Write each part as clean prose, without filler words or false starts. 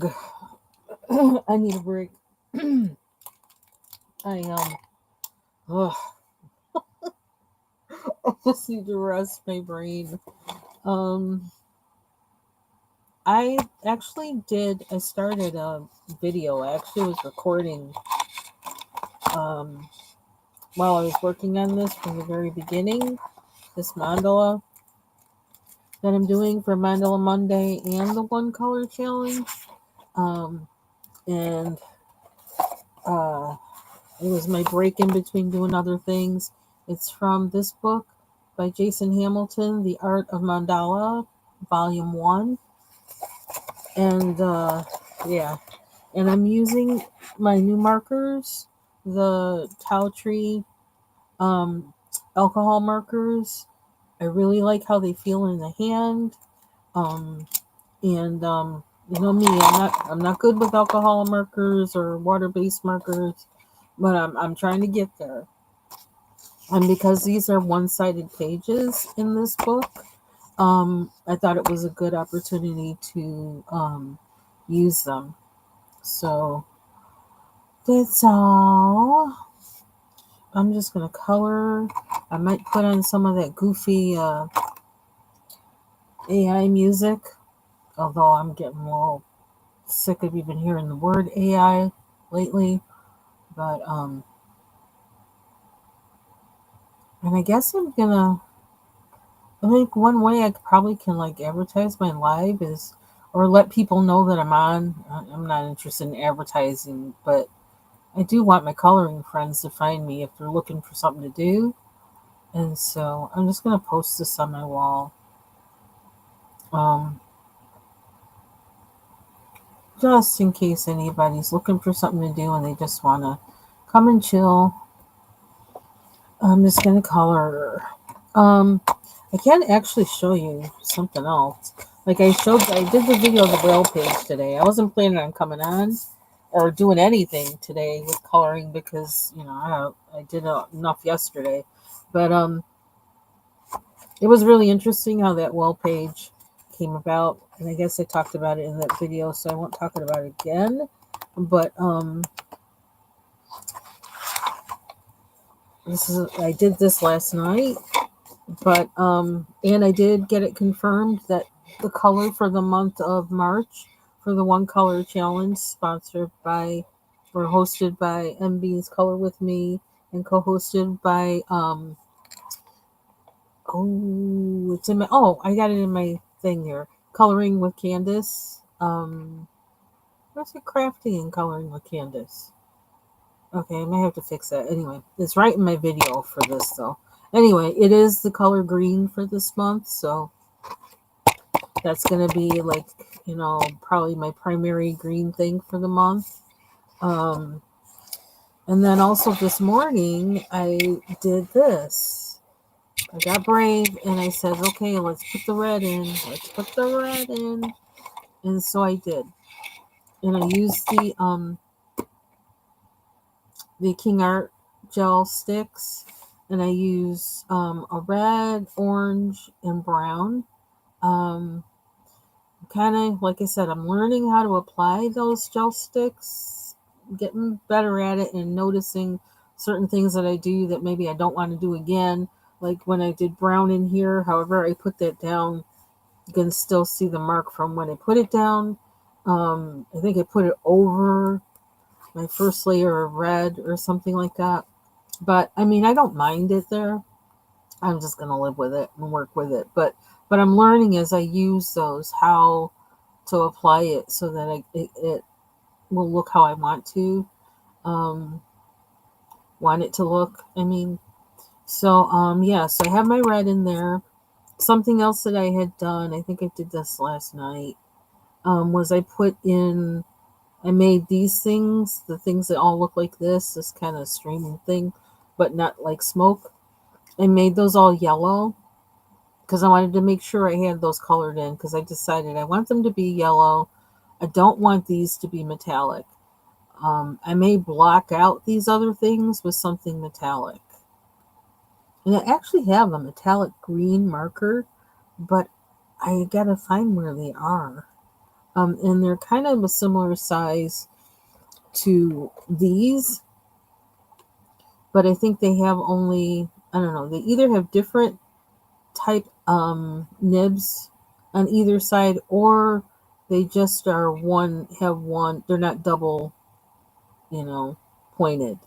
Ugh. I need a break. I ugh, I just need to rest my brain. Um, I actually did. I started a video. I actually was recording um while I was working on this from the very beginning. This mandala that I'm doing for Mandala Monday and the One Color Challenge. Um, and uh, it was my break in between doing other things. It's from this book by Jason Hamilton, The Art of Mandala, Volume 1. And yeah, and I'm using my new markers, the Tau Tree um, alcohol markers. I really like how they feel in the hand. Um, and you know me, I'm not good with alcohol markers or water-based markers, but I'm trying to get there. And because these are one-sided pages in this book, I thought it was a good opportunity to use them. So that's all. I'm just gonna color. I might put on some of that goofy AI music, although I'm getting a little sick of even hearing the word AI lately. But and I guess I think one way I probably can like advertise my live is, or let people know that I'm on. I'm not interested in advertising, but I do want my coloring friends to find me if they're looking for something to do. And so I'm just gonna post this on my wall, um, just in case anybody's looking for something to do and they just wanna come and chill. I'm just gonna color. Um, I can actually show you something else. Like I did the video of the whale page today. I wasn't planning on coming on or doing anything today with coloring because I did enough yesterday. But it was really interesting how that whale page came about, and I guess I talked about it in that video, so I won't talk about it again. But I did this last night. But and I did get it confirmed that the color for the month of March for the One Color Challenge, sponsored by or hosted by MB's Color with Me and co-hosted by it's in my I got it in my thing here. Coloring with Candace. Where's it? Crafting and Coloring with Candace. Okay, I may have to fix that. Anyway, it's right in my video for this though. Anyway, it is the color green for this month, so that's going to be like, probably my primary green thing for the month. Um, and then also this morning, I did this. I got brave and I said, okay, let's put the red in. Let's put the red in. And so I did. And I used the King Art gel sticks. And I use a red, orange, and brown. Um, Kind of like I said, I'm learning how to apply those gel sticks, getting better at it, and noticing certain things that I do that maybe I don't want to do again. Like when I did brown in here, however I put that down, you can still see the mark from when I put it down. I think I put it over my first layer of red or something like that. But I mean, I don't mind it there. I'm just gonna live with it and work with it. But I'm learning as I use those how to apply it so that it will look how I um, want it to look. I mean, so yeah, so I have my red in there. Something else that I had done, I think I did this last night, was I made these things, the things that all look like this kind of streaming thing, but not like smoke. I made those all yellow because I wanted to make sure I had those colored in because I decided I want them to be yellow. I don't want these to be metallic. I may block out these other things with something metallic. And I actually have a metallic green marker, but I gotta find where they are. And they're kind of a similar size to these, but I think they have only, I don't know, they either have different type nibs on either side, or they just are one, they're not double, you know, pointed.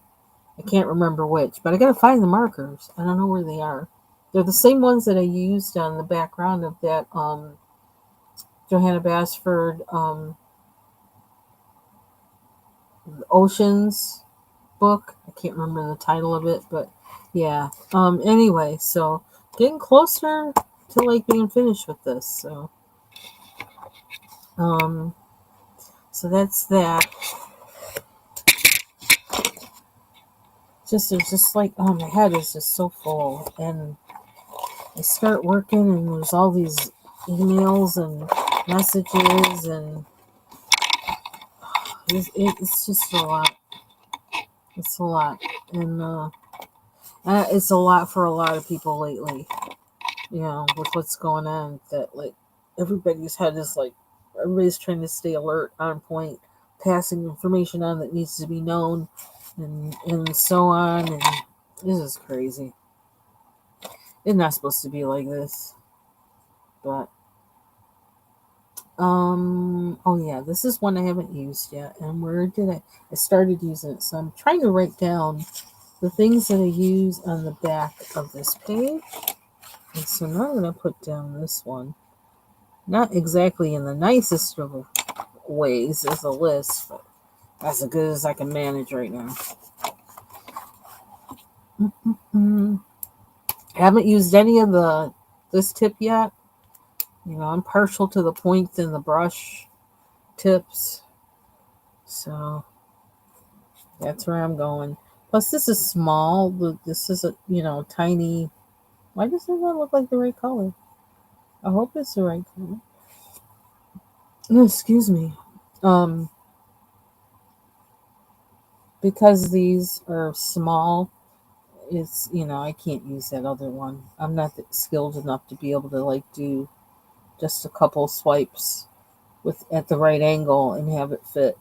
I can't remember which, but I gotta find the markers. I don't know where they are. They're the same ones that I used on the background of that Johanna Basford Oceans book. I can't remember the title of it, but yeah. Anyway, so getting closer to like being finished with this. Um so that's that. Just it's just like, oh, my head is just so full, and I start working and there's all these emails and messages, and it's just a lot. It's a lot, and it's a lot for a lot of people lately. With what's going on, that like everybody's head is like, everybody's trying to stay alert, on point, passing information on that needs to be known, and so on, and this is crazy. It's not supposed to be like this, but oh yeah, this is one I haven't used yet, and where did I started using it, so I'm trying to write down the things that I use on the back of this page. And so now I'm going to put down this one. Not exactly in the nicest of ways as a list, but that's as good as I can manage right now. Haven't used any of this tip yet. I'm partial to the points in the brush tips, so that's where I'm going. Plus, this is small. This is a tiny. Why does it not look like the right color? I hope it's the right color. No, excuse me. Um, because these are small, it's I can't use that other one. I'm not skilled enough to be able to like do just a couple swipes with at the right angle and have it fit.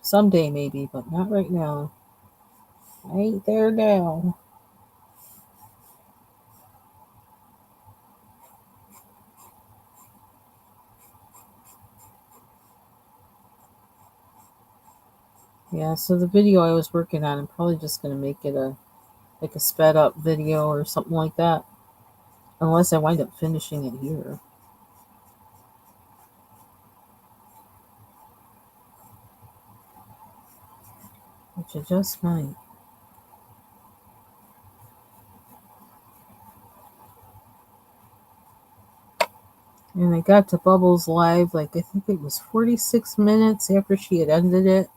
Someday maybe, but not right now. I ain't there now. Yeah, so the video I was working on, I'm probably just gonna make it a sped up video or something like that. Unless I wind up finishing it here. Which I just might. And I got to Bubbles live, like I think it was 46 minutes after she had ended it.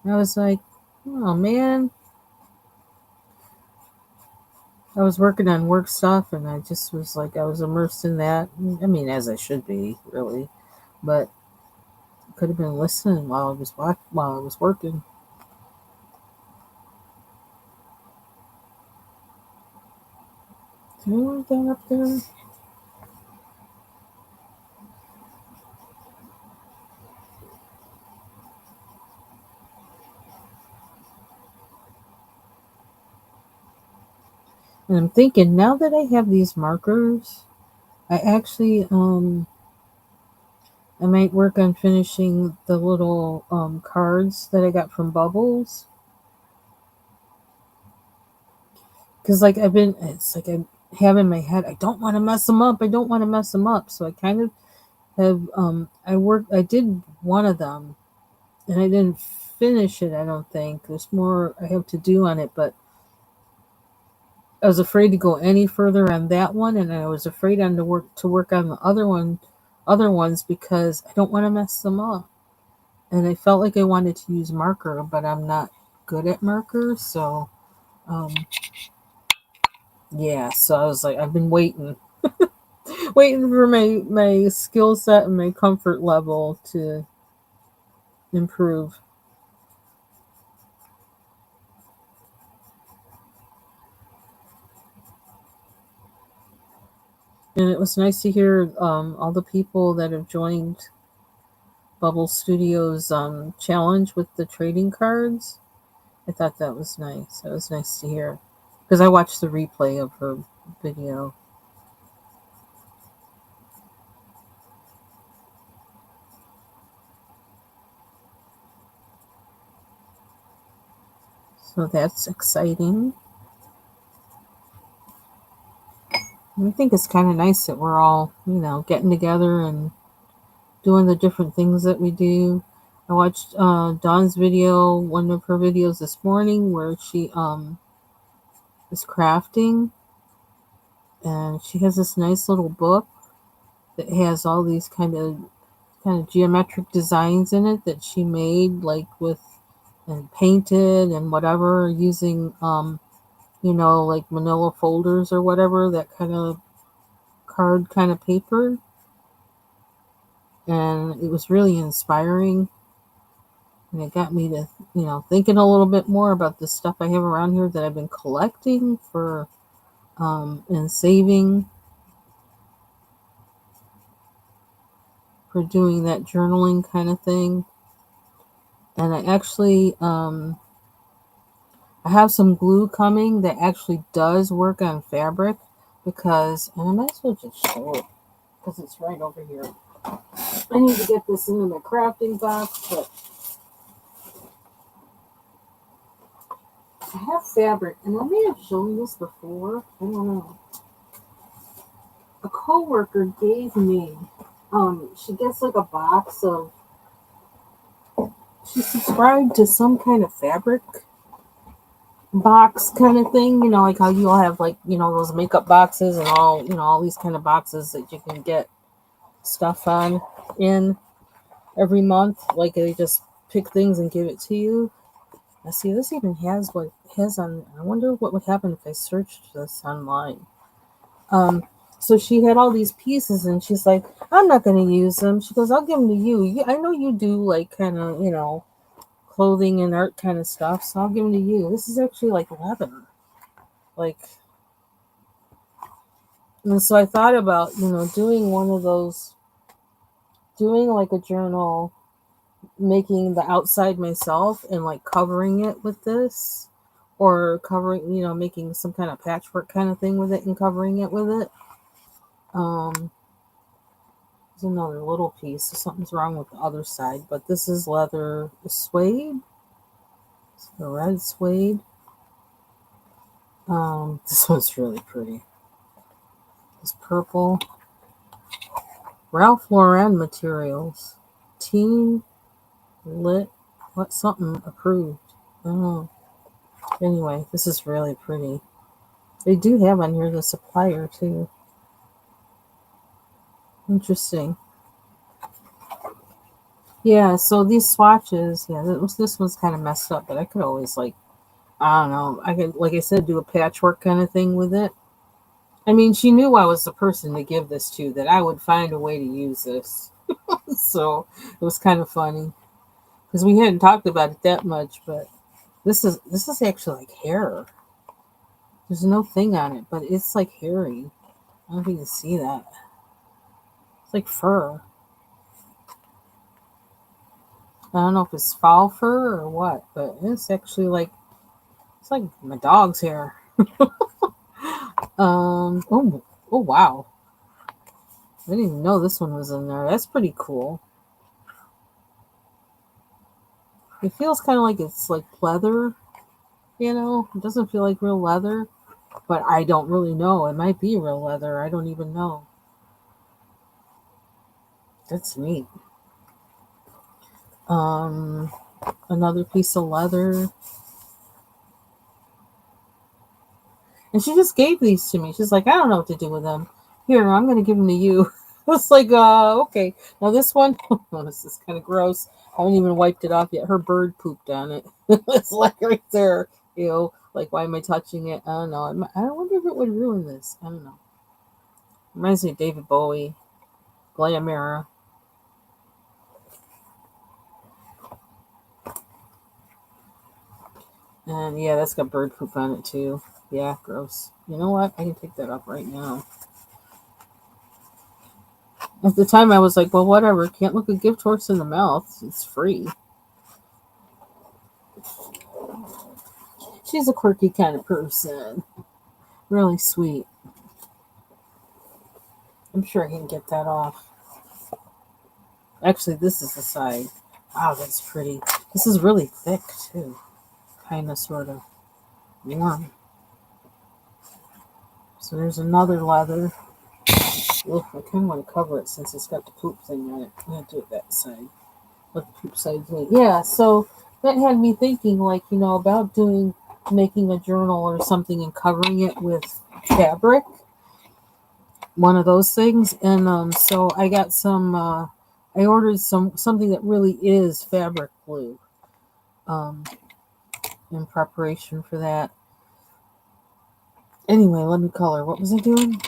And I was like, oh man. I was working on work stuff, and I just was like, I was immersed in that. I mean, as I should be, really. But I could have been listening while I was working. Did I want that up there? And I'm thinking, now that I have these markers, I actually I might work on finishing the little cards that I got from Bubbles. Because like it's like I have in my head, I don't want to mess them up. I don't want to mess them up. So I kind of have I did one of them, and I didn't finish it. I don't think there's more I have to do on it, but I was afraid to go any further on that one, and I was afraid on to work on the other ones, because I don't want to mess them up. And I felt like I wanted to use marker, but I'm not good at marker, so um, yeah. So I was like, I've been waiting for my skill set and my comfort level to improve. And it was nice to hear all the people that have joined Bubble Studios challenge with the trading cards. I thought that was nice. That was nice to hear because I watched the replay of her video. So that's exciting. And I think it's kind of nice that we're all, getting together and doing the different things that we do. I watched Dawn's video, one of her videos this morning, where she is crafting, and she has this nice little book that has all these kind of geometric designs in it that she made, like with and painted and whatever, using like manila folders or whatever, that kind of card kind of paper. And it was really inspiring, and it got me to thinking a little bit more about the stuff I have around here that I've been collecting for and saving for doing that journaling kind of thing. And I actually I have some glue coming that actually does work on fabric, because, and I might as well just show it because it's right over here. I need to get this into my crafting box, but I have fabric, and I may have shown this before. I don't know. A coworker gave me, she gets like a box of, she subscribed to some kind of fabric box kind of thing, like how you all have, like, those makeup boxes and all these kind of boxes that you can get stuff on in every month. Like, they just pick things and give it to you. I see this even has what it has on. I wonder what would happen if I searched this online. So she had all these pieces, and she's like, I'm not going to use them. She goes, I'll give them to you. I know you do like kind of, clothing and art kind of stuff, so I'll give them to you. This is actually like leather. Like, and so I thought about, doing one of those, doing like a journal, making the outside myself and like covering it with this, or covering, making some kind of patchwork kind of thing with it and covering it with it. There's another little piece. So something's wrong with the other side, but this is leather suede. It's the red suede. This one's really pretty. It's purple. Ralph Lauren materials. Teen lit. What, something approved. I don't know. Anyway, this is really pretty. They do have on here the supplier too. Interesting. Yeah, so these swatches, yeah, this one's kind of messed up, but I could always, like, I don't know, I could, like I said, do a patchwork kind of thing with it. I mean, she knew I was the person to give this to, that I would find a way to use this. So it was kind of funny because we hadn't talked about it that much, but this is actually like hair. There's no thing on it, but it's like hairy. I don't know if you can see that. It's like fur. I don't know if it's foul fur or what, but it's actually like, it's like my dog's hair. Oh wow. I didn't even know this one was in there. That's pretty cool. It feels kind of like it's like leather, It doesn't feel like real leather, but I don't really know. It might be real leather. I don't even know. That's neat. Another piece of leather. And she just gave these to me. She's like, I don't know what to do with them. Here, I'm going to give them to you. I was like, okay. Now this one, oh, this is kind of gross. I haven't even wiped it off yet. Her bird pooped on it. It's like right there. Like, why am I touching it? I don't know. I wonder if it would ruin this. I don't know. Reminds me of David Bowie, Glamera. And yeah, that's got bird poop on it too. Yeah, gross. You know what? I can pick that up right now. At the time, I was like, well, whatever. Can't look a gift horse in the mouth. It's free. She's a quirky kind of person. Really sweet. I'm sure I can get that off. Actually, this is the side. Wow, that's pretty. This is really thick, too. Kind of, sort of warm. So there's another leather. Ugh, I kind of want to cover it since it's got the poop thing on it. I'm going to do it that side. Let the poop side do it. Yeah, so that had me thinking, like, about making a journal or something and covering it with fabric. One of those things. And so I got I ordered something that really is fabric glue um, in preparation for that. Anyway, let me color. What was I doing?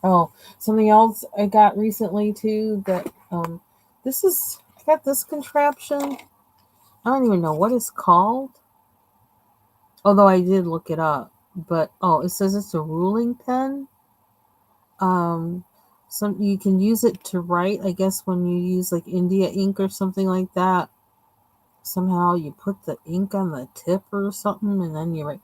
Oh, something else I got recently too that I got this contraption. I don't even know what it's called. Although I did look it up. But it says it's a ruling pen. Some you can use it to write, I guess when you use like India ink or something like that. Somehow you put the ink on the tip or something and then you write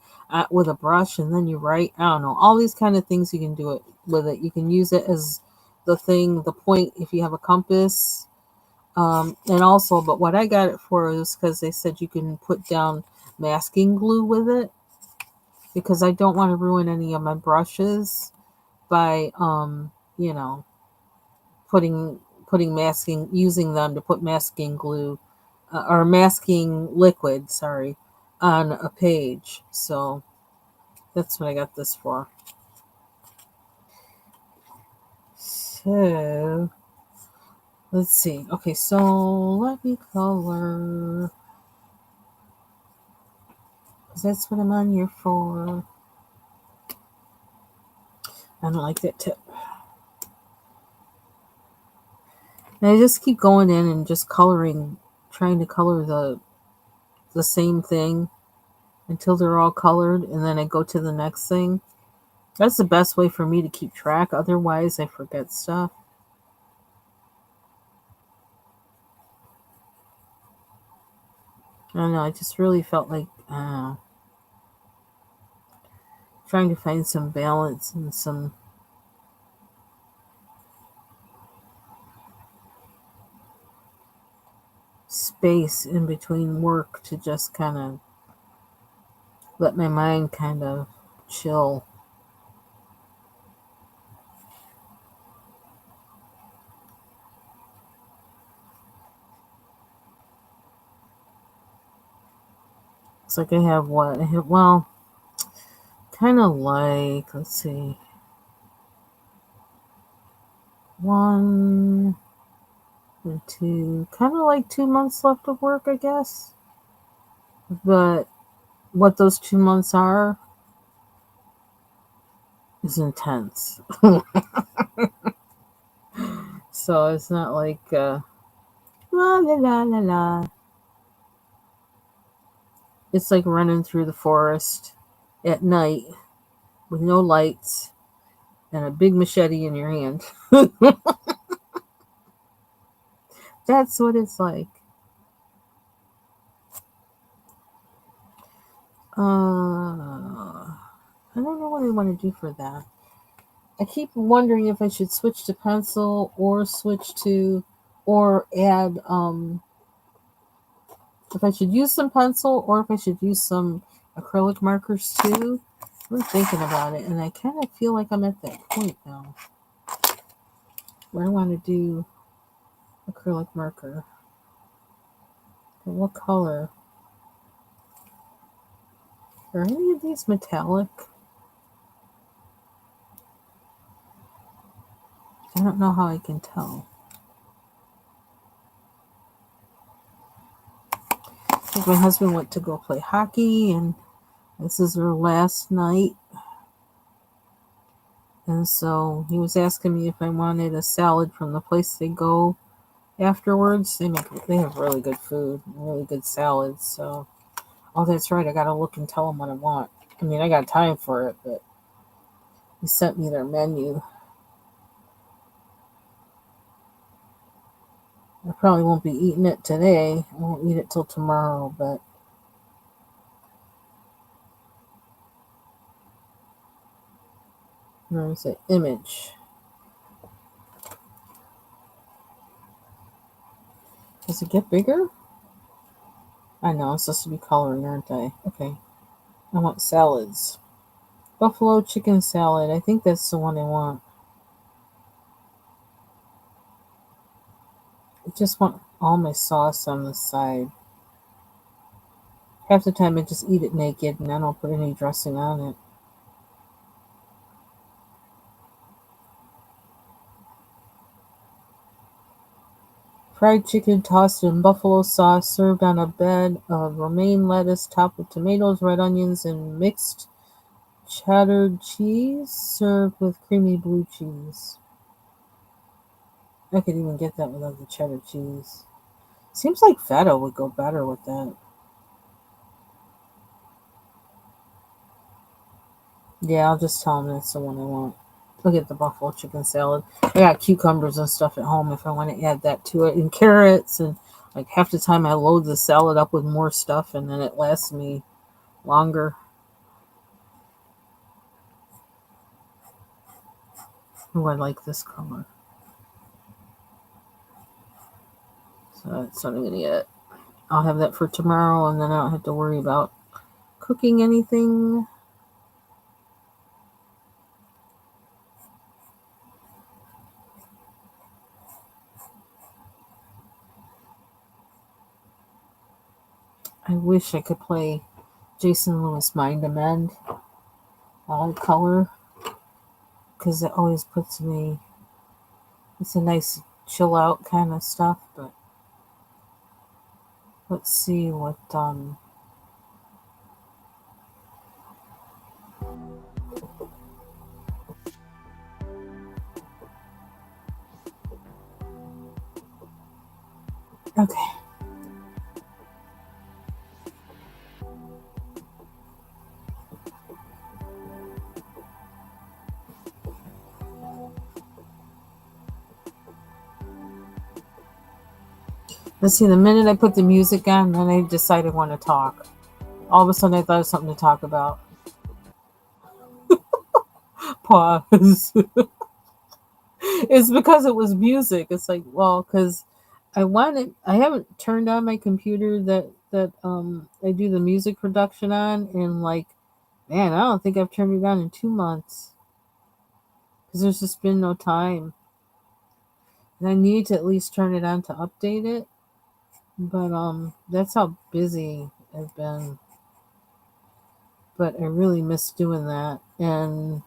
with a brush and then you write. I don't know, all these kind of things you can do it with it. You can use it as the point if you have a compass. And also, but what I got it for is because they said you can put down masking glue with it, because I don't want to ruin any of my brushes by you know putting masking using them to put masking glue or masking liquid, sorry, on a page. So that's what I got this for. So let's see. Okay, so let me color, because that's what I'm on here for. I don't like that tip. And I just keep going in and just coloring, trying to color the same thing until they're all colored, and then I go to the next thing. That's the best way for me to keep track. Otherwise, I forget stuff. I don't know. I just really felt like trying to find some balance and some space in between work to just kind of let my mind kind of chill. It's like I have what? Well, kind of like, let's see, one or two, kind of like 2 months left of work, I guess. But what those 2 months are is intense. So it's not like la la la la la. It's like running through the forest at night with no lights and a big machete in your hand. That's what it's like. I don't know what I want to do for that. I keep wondering if I should switch to pencil or or add, if I should use some pencil or if I should use some acrylic markers too. I'm thinking about it, and I kind of feel like I'm at that point now where I want to do acrylic marker. But what color? Are any of these metallic? I don't know how I can tell. I think my husband went to go play hockey, and this is our last night. And so he was asking me if I wanted a salad from the place they go afterwards. They have really good food, really good salads. So, oh, that's right. I gotta look and tell them what I want. I mean, I got time for it, but he sent me their menu. I probably won't be eating it today. I won't eat it till tomorrow, but there's an image. Does it get bigger? I know, I'm supposed to be coloring, aren't I? Okay. I want salads. Buffalo chicken salad. I think that's the one I want. I just want all my sauce on the side. Half the time I just eat it naked and I don't put any dressing on it. Fried chicken tossed in buffalo sauce, served on a bed of romaine lettuce topped with tomatoes, red onions, and mixed cheddar cheese, served with creamy blue cheese. I could even get that without the cheddar cheese. Seems like feta would go better with that. Yeah, I'll just tell them that's the one I want. I'll get the buffalo chicken salad. I got cucumbers and stuff at home if I want to add that to it, and carrots, and like half the time I load the salad up with more stuff, and then it lasts me longer. Oh, I like this color. So that's what I'm gonna get. I'll have that for tomorrow, and then I don't have to worry about cooking anything. I wish I could play Jason Lewis Mind Amend color because it always puts me. It's a nice chill out kind of stuff, but let's see what okay. Let's see, the minute I put the music on, then I decide I want to talk. All of a sudden I thought of something to talk about. Pause. It's because it was music. It's like, well, because I haven't turned on my computer that I do the music production on, and like, man, I don't think I've turned it on in 2 months because there's just been no time. And I need to at least turn it on to update it. But that's how busy I've been. But I really miss doing that. And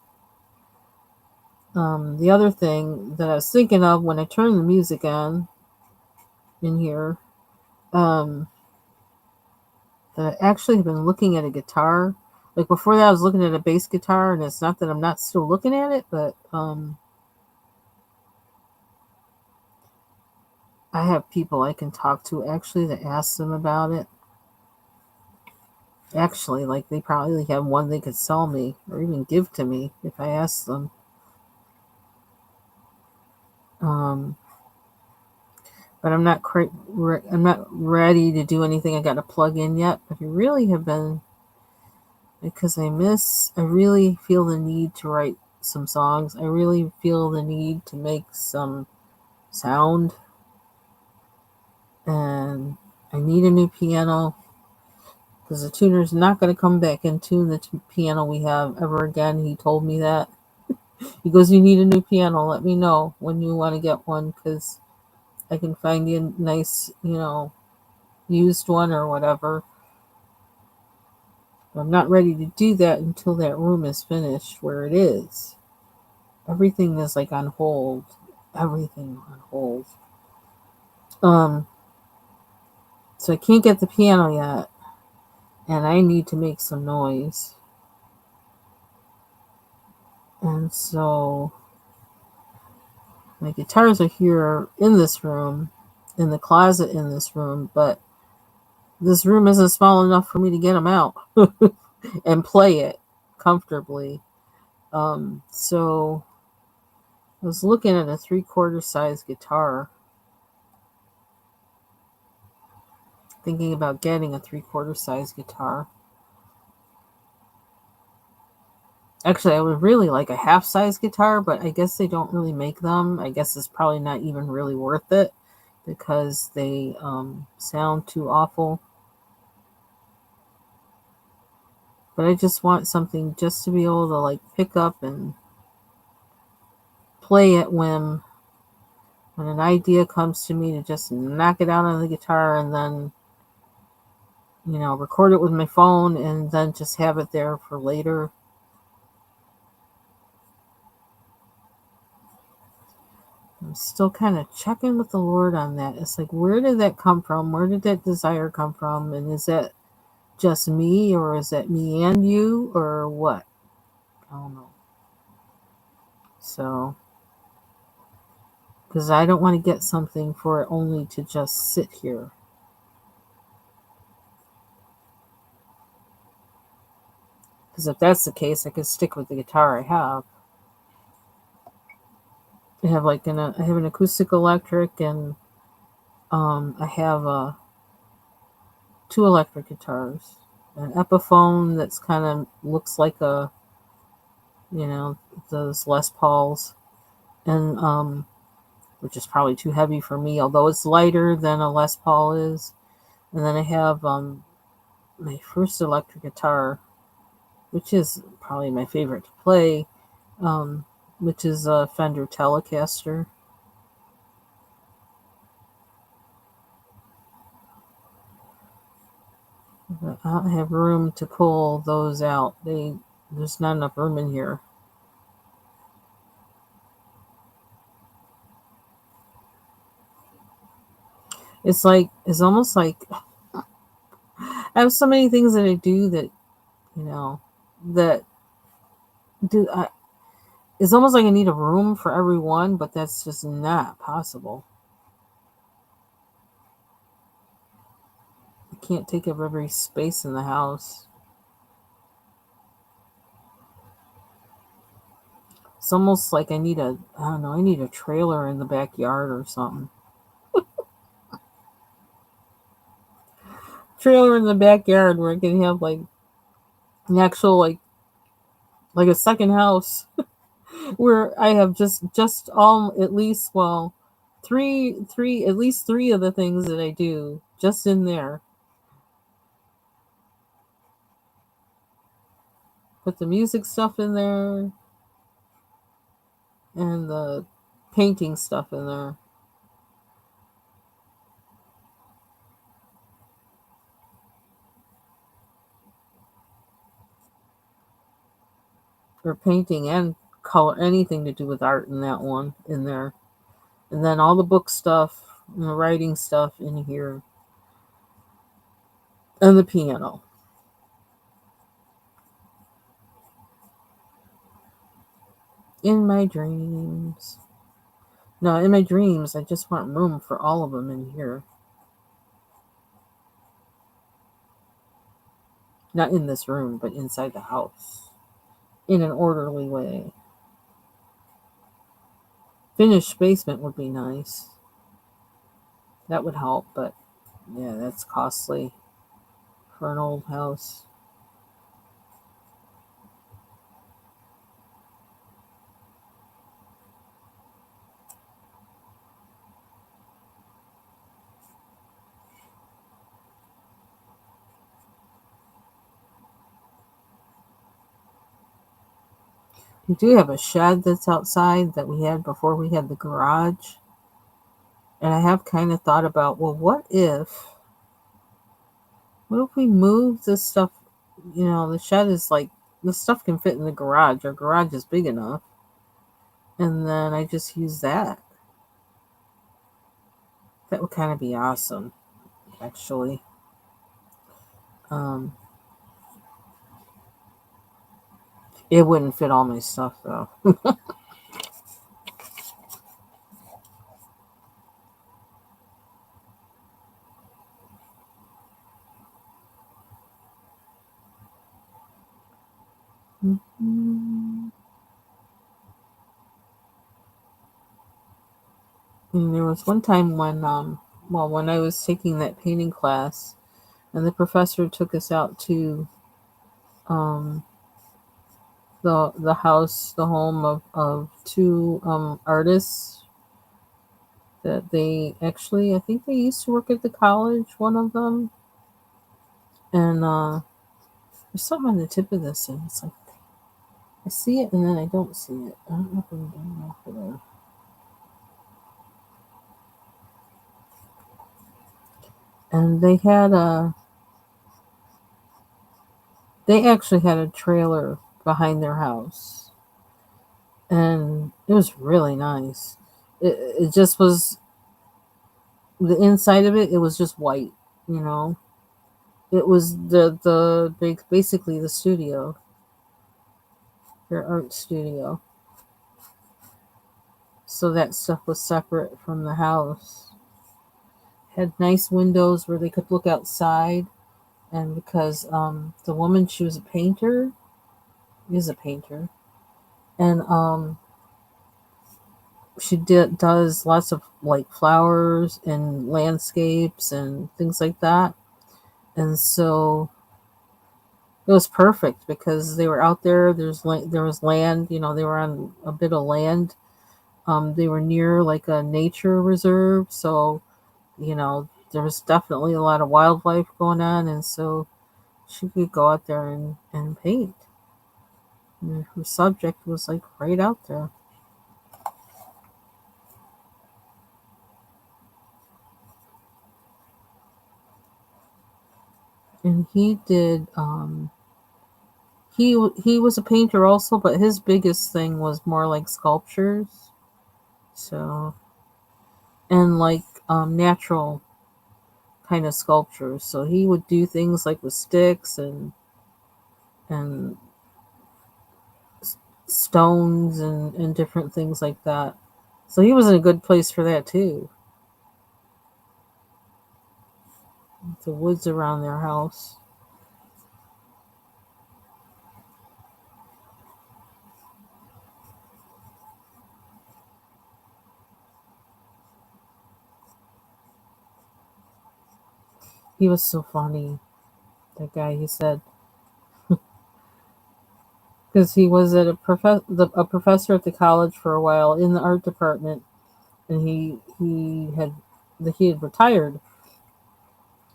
the other thing that I was thinking of when I turned the music on in here, um, that I actually have been looking at a guitar. Like before that, I was looking at a bass guitar, and it's not that I'm not still looking at it, but I have people I can talk to actually to ask them about it. Actually, like they probably have one they could sell me or even give to me if I ask them. Um, but I'm not ready to do anything. I got to plug in yet. But I really have been because I really feel the need to write some songs. I really feel the need to make some sound, and I need a new piano because the tuner's not going to come back and tune the piano we have ever again. He told me that. He goes, "You need a new piano. Let me know when you want to get one because I can find you a nice, used one or whatever." I'm not ready to do that until that room is finished where it is. Everything is like on hold. Everything on hold. Um, so I can't get the piano yet, and I need to make some noise. And so my guitars are here in this room, in the closet in this room, but this room isn't small enough for me to get them out and play it comfortably. So I was looking at a 3/4 size guitar, thinking about getting a 3/4 size guitar. Actually, I would really like a half size guitar, but I guess they don't really make them. I guess it's probably not even really worth it because they sound too awful. But I just want something just to be able to like pick up and play at whim when an idea comes to me, to just knock it out on the guitar and then, record it with my phone and then just have it there for later. I'm still kind of checking with the Lord on that. It's like, where did that come from? Where did that desire come from? And is that just me, or is that me and you, or what? I don't know. So, because I don't want to get something for it only to just sit here. Because if that's the case, I could stick with the guitar I have. I have I have an acoustic electric, and I have two electric guitars, an Epiphone that's kind of looks like you know, those Les Pauls, and which is probably too heavy for me, although it's lighter than a Les Paul is. And then I have my first electric guitar, which is probably my favorite to play, um, which is a Fender Telecaster. But I don't have room to pull those out. There's not enough room in here. It's almost like I have so many things that I do that you know that do. It's almost like I need a room for every one, but that's just not possible. I can't take up every space in the house. It's almost like I don't know, I need a trailer in the backyard or something. Trailer in the backyard where I can have like an actual like a second house where I have just all at least three at least three of the things that I do just in there. Put the music stuff in there and the painting stuff in there. Or painting and color, anything to do with art in that one in there. And then all the book stuff and the writing stuff in here. And the piano. In my dreams. No, in my dreams, I just want room for all of them in here. Not in this room, but inside the house. In an orderly way. Finished basement would be nice. That would help, but yeah, that's costly for an old house. We do have a shed that's outside that we had before we had the garage. And I have kind of thought about, well, what if we move this stuff? The shed is like, the stuff can fit in the garage. Our garage is big enough. And then I just use that. That would kind of be awesome, actually. Um, it wouldn't fit all my stuff, though. And there was one time when well, when I was taking that painting class, and the professor took us out to um, the home of two artists that they actually, I think they used to work at the college, one of them. And there's something on the tip of this, and it's like I see it and then I don't see it. I don't know if I'm doing enough for there. And they actually had a trailer behind their house, and it was really nice. It just was the inside of it. It was just white, you know. It was basically the studio, their art studio. So that stuff was separate from the house. Had nice windows where they could look outside, and because the woman, she was a painter, is a painter, and she does lots of like flowers and landscapes and things like that. And so it was perfect because they were out there. There was land, you know, they were on a bit of land. They were near like a nature reserve, so you know there was definitely a lot of wildlife going on, and so she could go out there and paint. And her subject was like right out there. And he did. He was a painter also, but his biggest thing was more like sculptures. So and like natural kind of sculptures. So he would do things like with sticks and stones and different things like that. So he was in a good place for that too. The woods around their house. He was so funny. That guy, he said, because he was at a professor at the college for a while in the art department, and he had retired,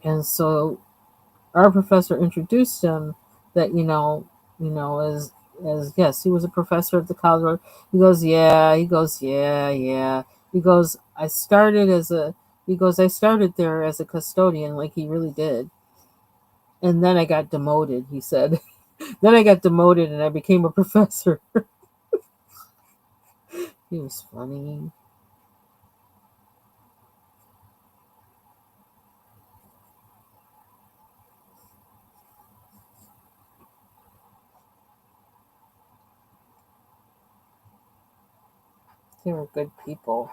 and so our professor introduced him that as yes, he was a professor at the college. He goes, yeah. He goes, I started there as a custodian, like he really did, and then I got demoted. He said, then I got demoted and I became a professor. He was funny. They were good people.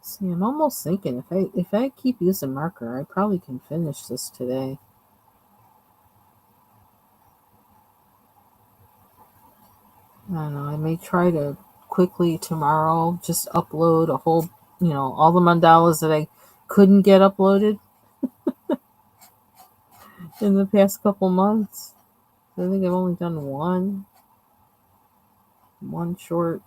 See, I'm almost thinking if I keep using marker, I probably can finish this today. I don't know. I may try to quickly tomorrow just upload a whole, all the mandalas that I couldn't get uploaded in the past couple months. I think I've only done one short.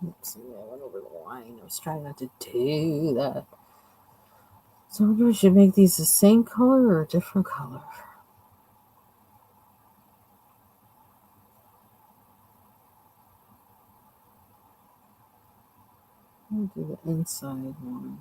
Oops, yeah, I went over the line. I was trying not to do that. So I wonder if we should make these the same color or a different color. I'll do the inside one.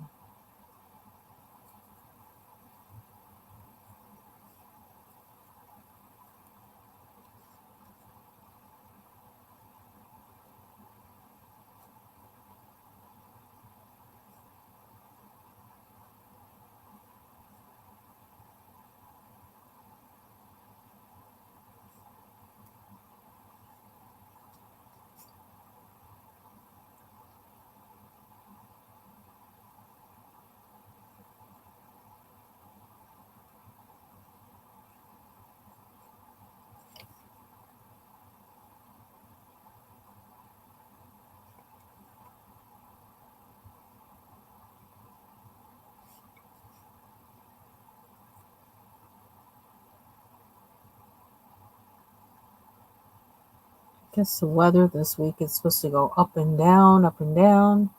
I guess the weather this week is supposed to go up and down, up and down.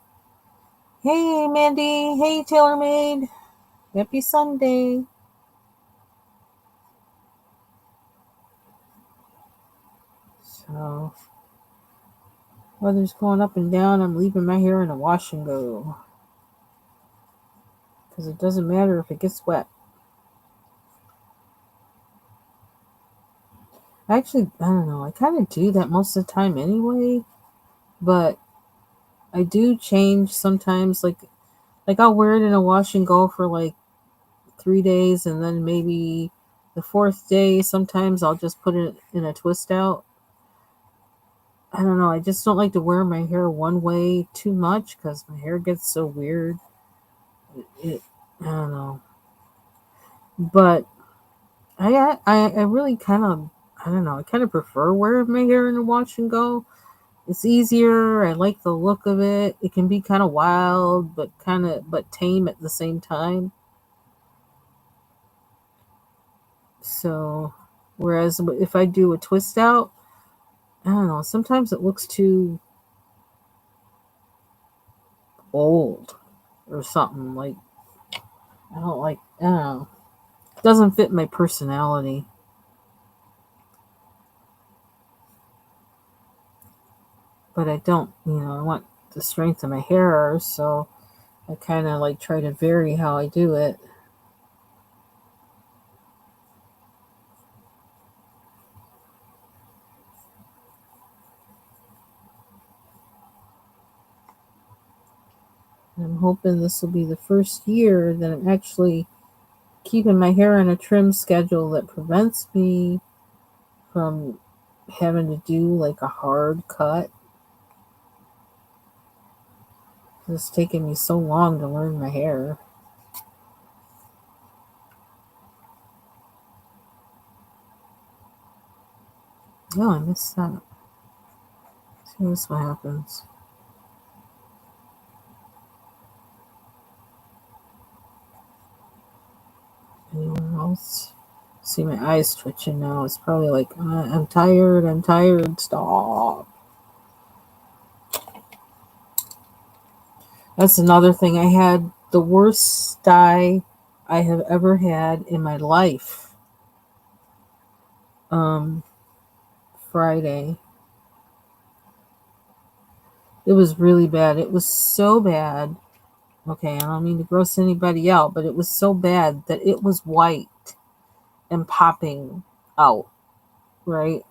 Hey, Mandy. Hey, TaylorMade. Happy Sunday. So, weather's going up and down. I'm leaving my hair in a wash and go. Because it doesn't matter if it gets wet. Actually, I don't know. I kind of do that most of the time anyway. But I do change sometimes. Like I'll wear it in a wash and go for like 3 days. And then maybe the fourth day, sometimes I'll just put it in a twist out. I don't know. I just don't like to wear my hair one way too much because my hair gets so weird. I don't know. But I really kind of, I don't know. I kind of prefer wearing my hair in a wash and go. It's easier. I like the look of it. It can be kind of wild, but tame at the same time. So, whereas if I do a twist out, I don't know. Sometimes it looks too old or something. Like I don't like. I don't know. It doesn't fit my personality. But I don't. I want the strength of my hair, so I kind of like try to vary how I do it. I'm hoping this will be the first year that I'm actually keeping my hair on a trim schedule that prevents me from having to do like a hard cut. It's taken me so long to learn my hair. Oh, I missed that. See what happens. Anyone else? See my eyes twitching now. It's probably like, I'm tired, I'm tired, stop. That's another thing. I had the worst sty I have ever had in my life. Um, Friday. It was really bad. It was so bad. Okay, I don't mean to gross anybody out, but it was so bad that it was white and popping out, right?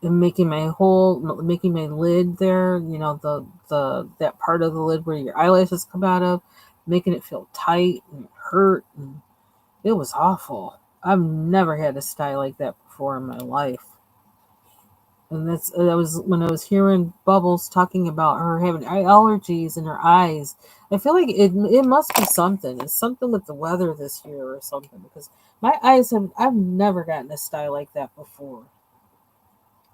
And making my lid there, the that part of the lid where your eyelashes come out of, making it feel tight and hurt, and it was awful. I've never had a style like that before in my life. And that was when I was hearing Bubbles talking about her having eye allergies in her eyes. I feel like it must be something. It's something with the weather this year or something because my eyes I've never gotten a style like that before.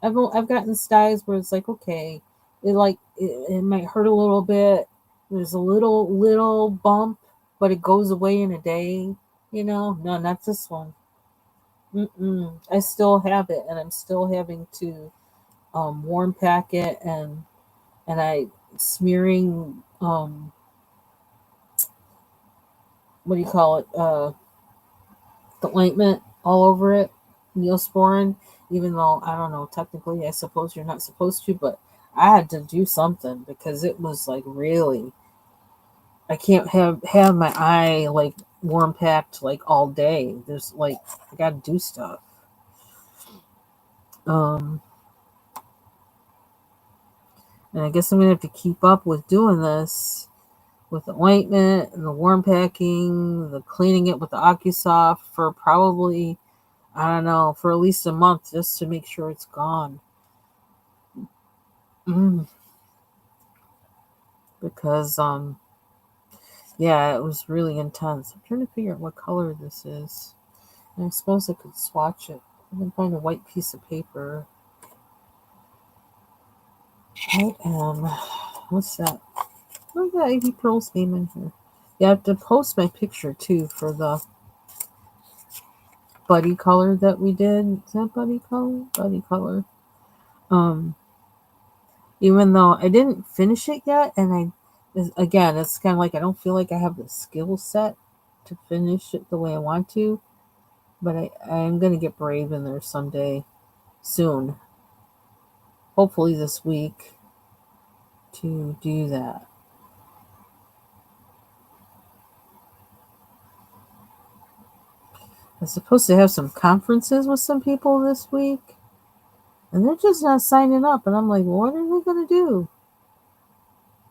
I've gotten styles where it's like okay, it might hurt a little bit. There's a little bump, but it goes away in a day. No, not this one. I still have it, and I'm still having to warm pack it, and I smearing what do you call it? The ointment all over it, Neosporin. Even though I don't know, technically, I suppose you're not supposed to, but I had to do something because it was like really. I can't have my eye like warm packed like all day. There's like I got to do stuff. Um, and I guess I'm gonna have to keep up with doing this with the ointment and the warm packing, the cleaning it with the OcuSoft for probably I don't know for at least a month just to make sure it's gone. Mm, because yeah, it was really intense. I'm trying to figure out what color this is. And I suppose I could swatch it. I can find a white piece of paper. I am. What's that? Oh, yeah, Ivy Pearl's name in here. Yeah, I have to post my picture too for the buddy color that we did. Is that buddy color? Buddy color. Um, Even though I didn't finish it yet, and again, it's kind of like I don't feel like I have the skill set to finish it the way I want to, but I am gonna get brave in there someday, soon. Hopefully this week to do that. I'm supposed to have some conferences with some people this week, and they're just not signing up. And I'm like, what are they gonna do?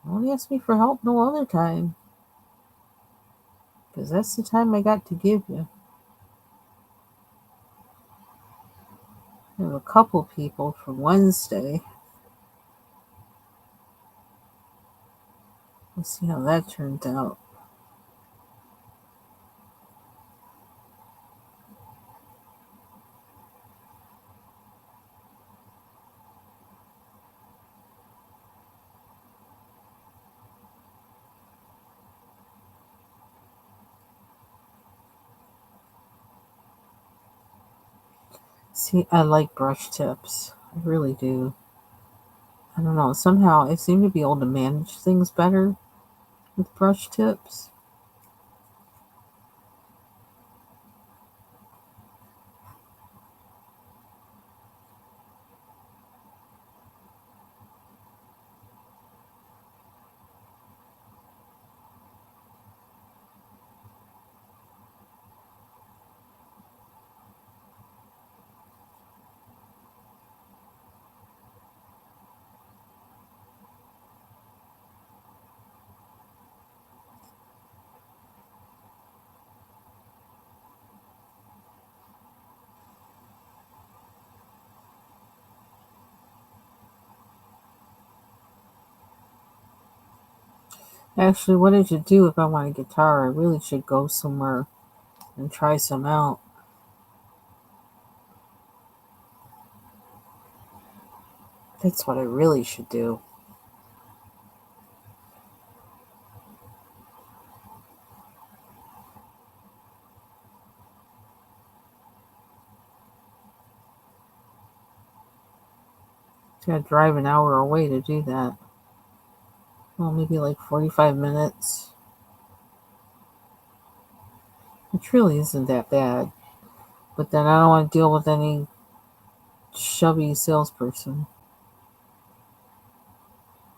Don't ask me for help no other time, because that's the time I got to give you. I have a couple people for Wednesday. Let's see how that turns out. See, I like brush tips. I really do. I don't know. Somehow I seem to be able to manage things better with brush tips. Actually, what I should do if I want a guitar, I really should go somewhere and try some out. That's what I really should do. Gotta drive an hour away to do that. Well, maybe like 45 minutes. Which really isn't that bad. But then I don't want to deal with any chubby salesperson.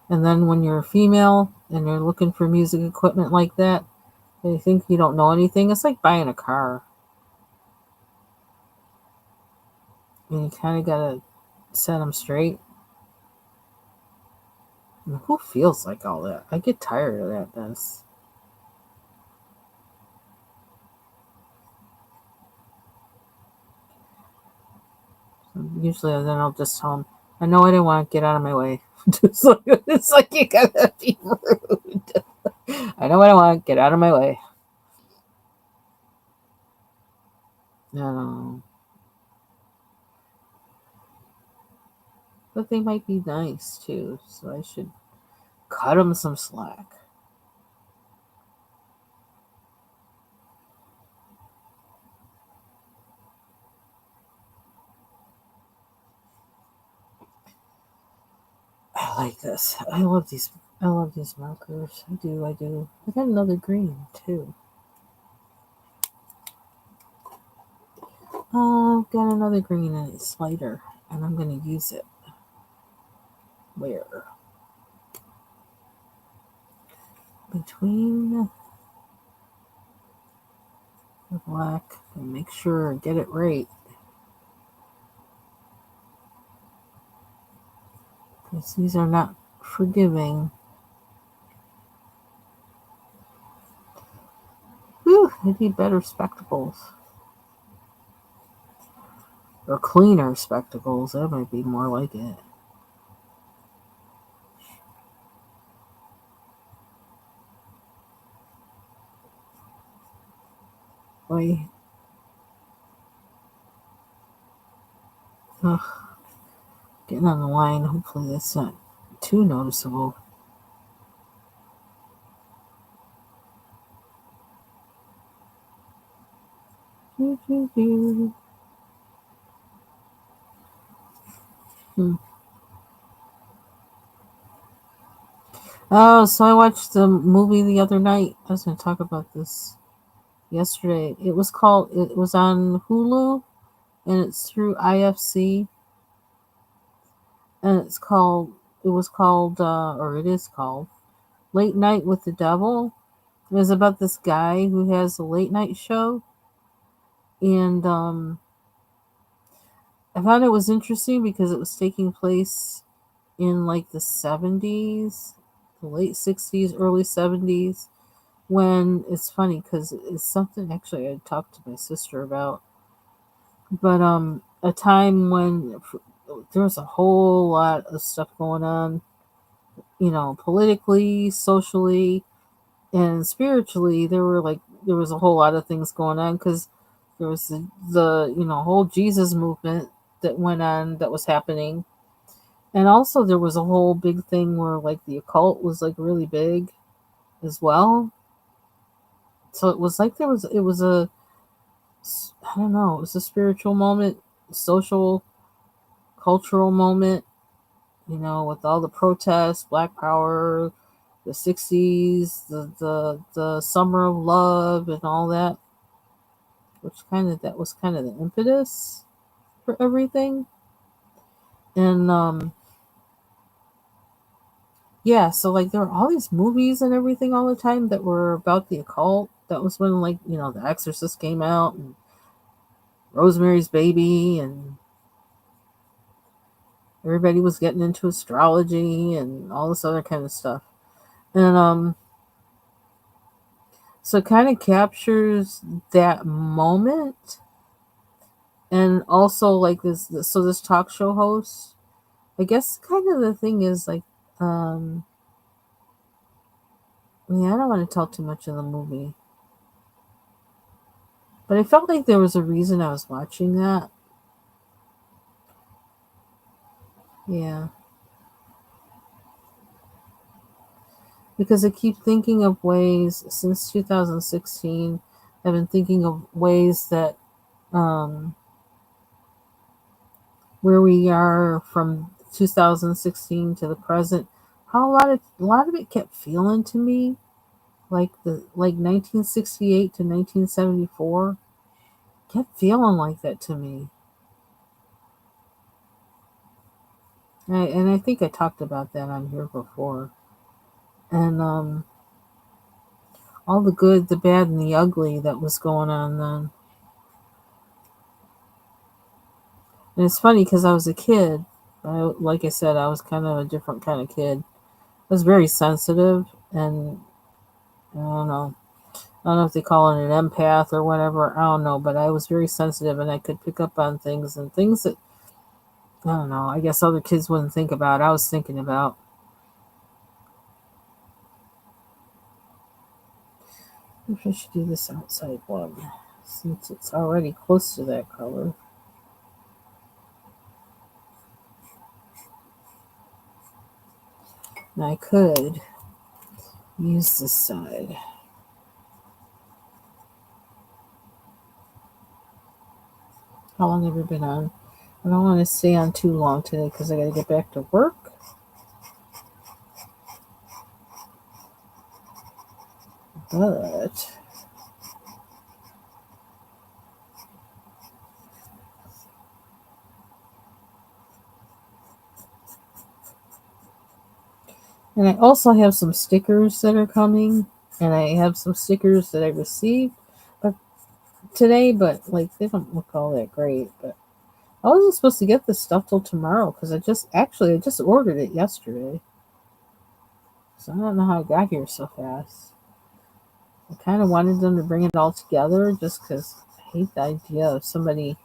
And then when you're a female and you're looking for music equipment like that, they think you don't know anything. It's like buying a car. And you kind of gotta set them straight. And who feels like all that? I get tired of that mess. Usually, then I'll just tell them, I know I didn't want to get out of my way. It's like you gotta be rude. I know I don't want to get out of my way. No, but they might be nice too, so I should cut them some slack. I like this. I love these. I love these markers. I do. I do. I got another green too. I've got another green and it's lighter, and I'm going to use it. Where? Between the black and make sure I get it right. Because these are not forgiving. Whew, I need better spectacles. Or cleaner spectacles. That might be more like it. Boy. Ugh. Getting on the line. Hopefully that's not too noticeable. Hmm. Oh, so I watched the movie the other night. I was going to talk about this yesterday. It was on Hulu, and it's through IFC, and it is called Late Night with the Devil. It was about this guy who has a late night show, and I found it was interesting because it was taking place in like the 70s, the late 60s, early 70s. When it's funny because it's something actually I talked to my sister about, but a time when there was a whole lot of stuff going on, politically, socially, and spiritually. There was a whole lot of things going on because there was the whole Jesus movement that went on, that was happening, and also there was a whole big thing where like the occult was like really big as well. So it was like it was a, I don't know, it was a spiritual moment, social, cultural moment, with all the protests, Black Power, the 60s, the Summer of Love, and all that, that was kind of the impetus for everything. And yeah, so like there were all these movies and everything all the time that were about the occult. That was when The Exorcist came out, and Rosemary's Baby, and everybody was getting into astrology and all this other kind of stuff. And so it kind of captures that moment. And also like this talk show host, I guess kind of the thing is like, um yeah, I don't want to tell too much of the movie, but I felt like there was a reason I was watching that. Yeah, because I keep thinking of ways since 2016. I've been thinking of ways that, um where we are from 2016 to the present, how a lot of it kept feeling to me like 1968 to 1974 kept feeling like that to me. And I think I talked about that on here before. And all the good, the bad, and the ugly that was going on then. And it's funny because I was a kid. Like I said, I was kind of a different kind of kid. I was very sensitive, and I don't know. I don't know if they call it an empath or whatever. I don't know, but I was very sensitive, and I could pick up on things, and things that, I don't know, I guess other kids wouldn't think about. I was thinking about. Maybe I should do this outside one since it's already close to that color. And I could use this side. How long have you been on? I don't want to stay on too long today because I got to get back to work. But And I also have some stickers that are coming, and I have some stickers that I received but today, but like they don't look all that great. But I wasn't supposed to get this stuff till tomorrow because I just ordered it yesterday, so I don't know how it got here so fast. I kind of wanted them to bring it all together just because I hate the idea of somebody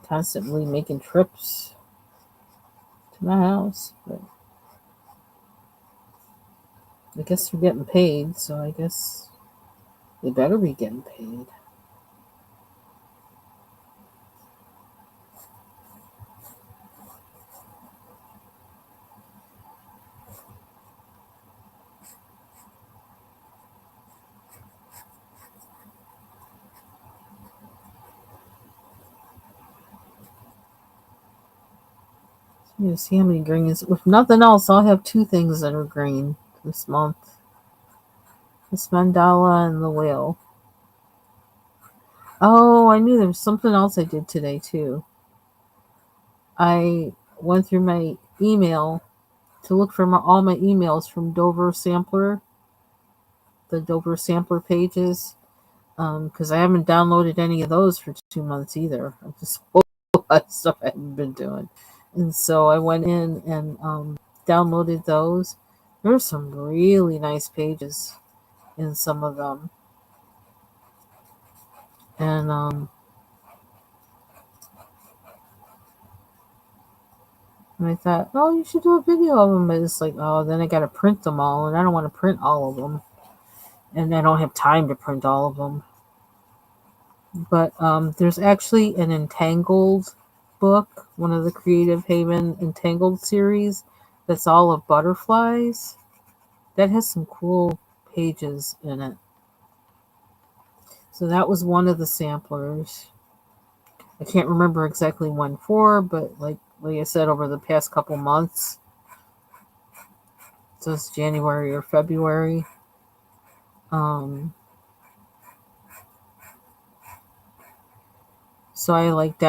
constantly making trips to my house. But I guess they're getting paid, so I guess they better be getting paid. You see how many greens. If nothing else, I'll have two things that are green this month: this mandala and the whale. Oh, I knew there was something else I did today too. I went through my email to look for all my emails from Dover Sampler, the Dover Sampler pages, because I haven't downloaded any of those for 2 months either. I just a lot of stuff I haven't been doing, and so I went in and downloaded those. There's some really nice pages in some of them, and and I thought, oh, you should do a video of them. But it's like, oh, then I got to print them all, and I don't want to print all of them, and I don't have time to print all of them. But there's actually an Entangled book, one of the Creative Haven Entangled series, that's all of butterflies. That has some cool pages in it. So that was one of the samplers. I can't remember exactly when for, but like I said, over the past couple months, so it's January or February. Um, so I don't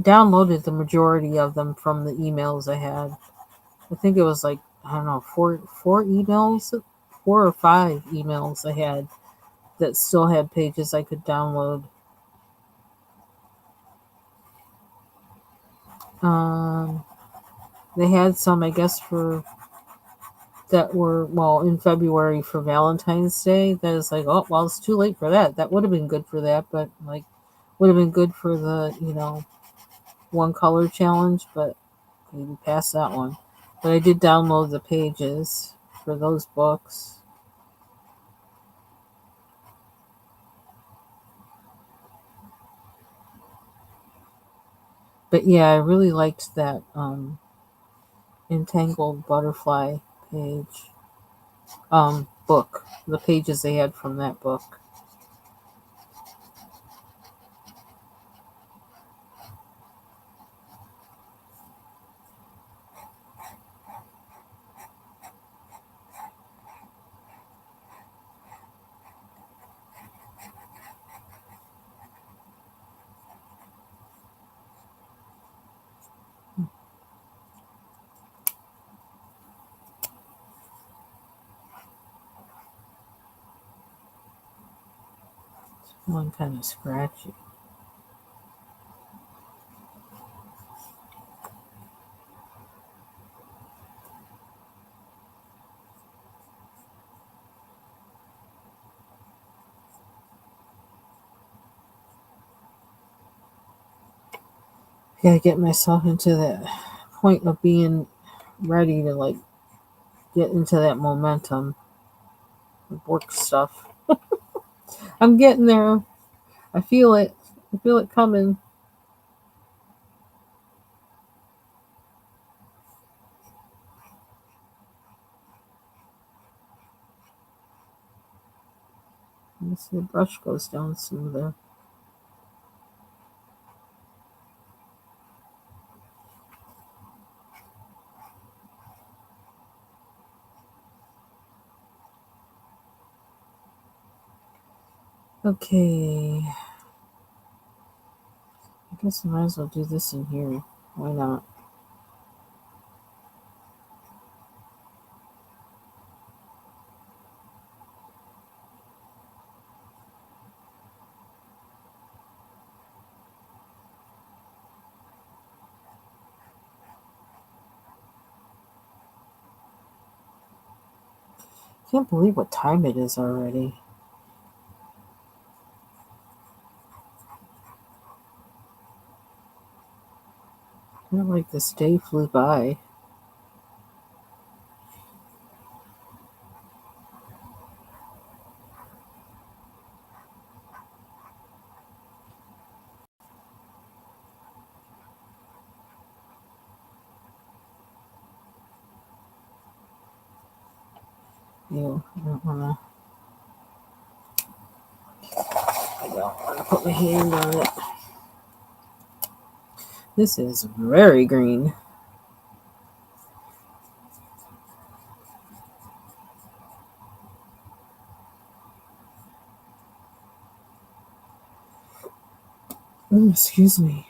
downloaded the majority of them from the emails I had. I think it was like, I don't know, four emails, 4 or 5 emails I had that still had pages I could download. Um, they had some, I guess, for that were, well, in February for Valentine's Day. That is like, oh well, it's too late for that. That would have been good for that, but like would have been good for the one color challenge, but maybe pass that one. But I did download the pages for those books. But yeah, I really liked that Entangled Butterfly page book. The pages they had from that book. One kind of scratchy. Gotta get myself into that point of being ready to like get into that momentum of work stuff. I'm getting there. I feel it. I feel it coming. Let me see, the brush goes down smoother. Okay. I guess I might as well do this in here. Why not? Can't believe what time it is already. I feel like this day flew by. Ew, I don't wanna put my hand on it. This is very green. Excuse me.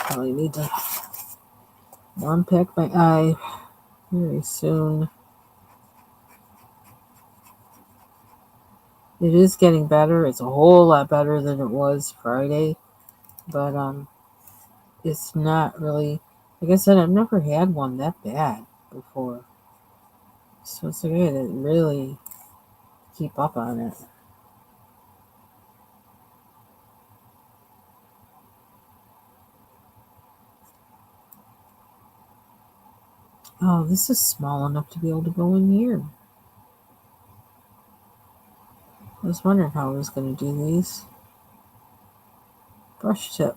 Probably need to unpack my eye very soon. It is getting better. It's a whole lot better than it was Friday, but it's not really. Like I said, I've never had one that bad before, so it's like I gotta really keep up on it. Oh, this is small enough to be able to go in here. I was wondering how I was going to do these. Brush tip.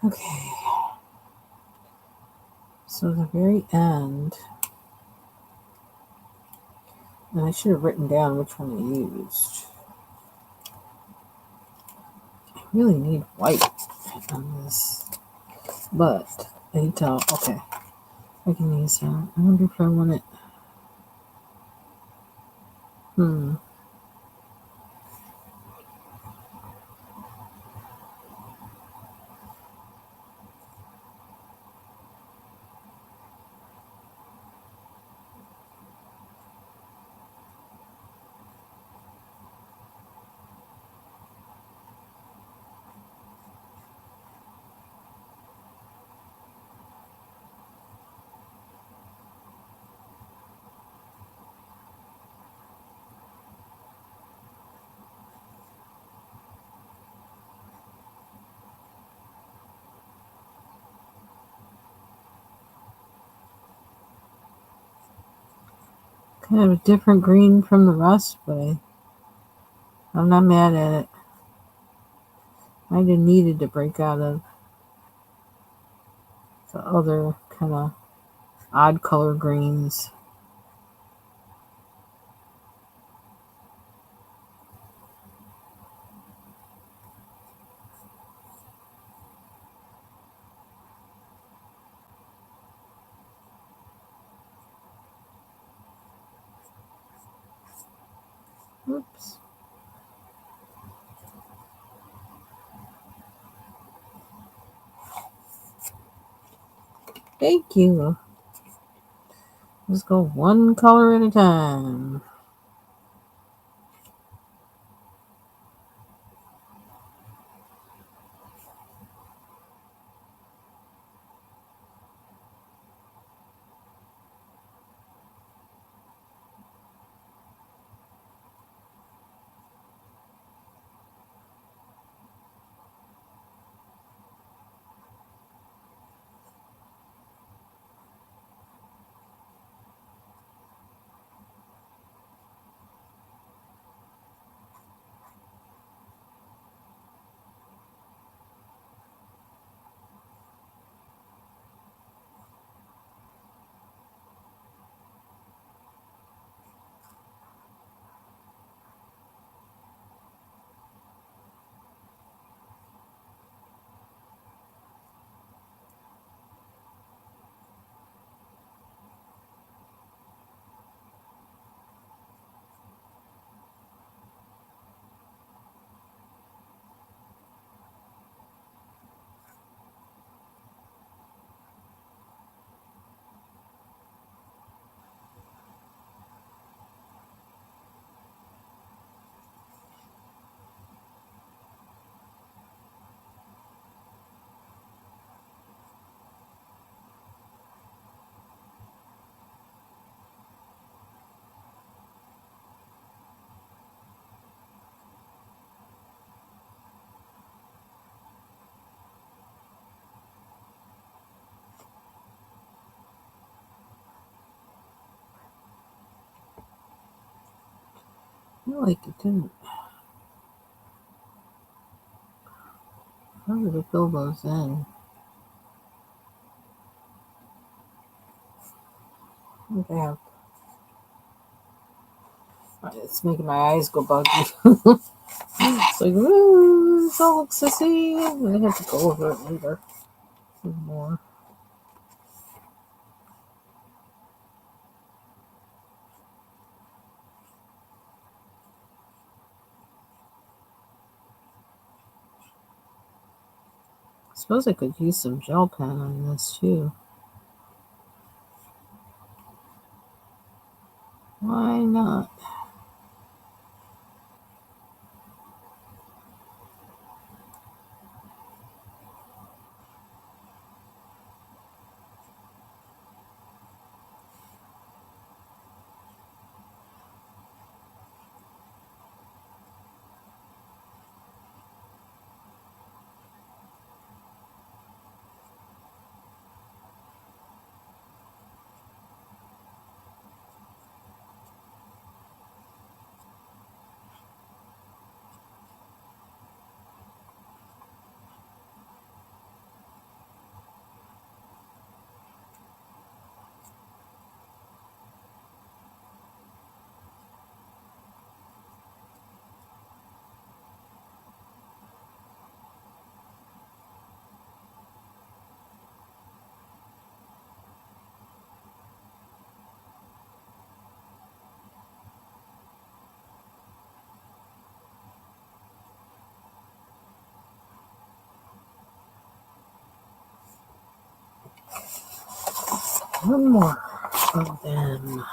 Okay. So the very end, and I should have written down which one I used. I really need white on this, but I can tell. Okay, I can use that. I wonder if I want it. Hmm. Kind of a different green from the rest, but I'm not mad at it. I didn't needed to break out of the other kind of odd color greens. Oops. Thank you. Let's go one color at a time. feel like it didn't. How did it fill those in? Okay. It's making my eyes go buggy. It's like, ooh, this all looks sissy. I have to go over it later. Some more. I suppose I could use some gel pen on this too. Why not? One more of them.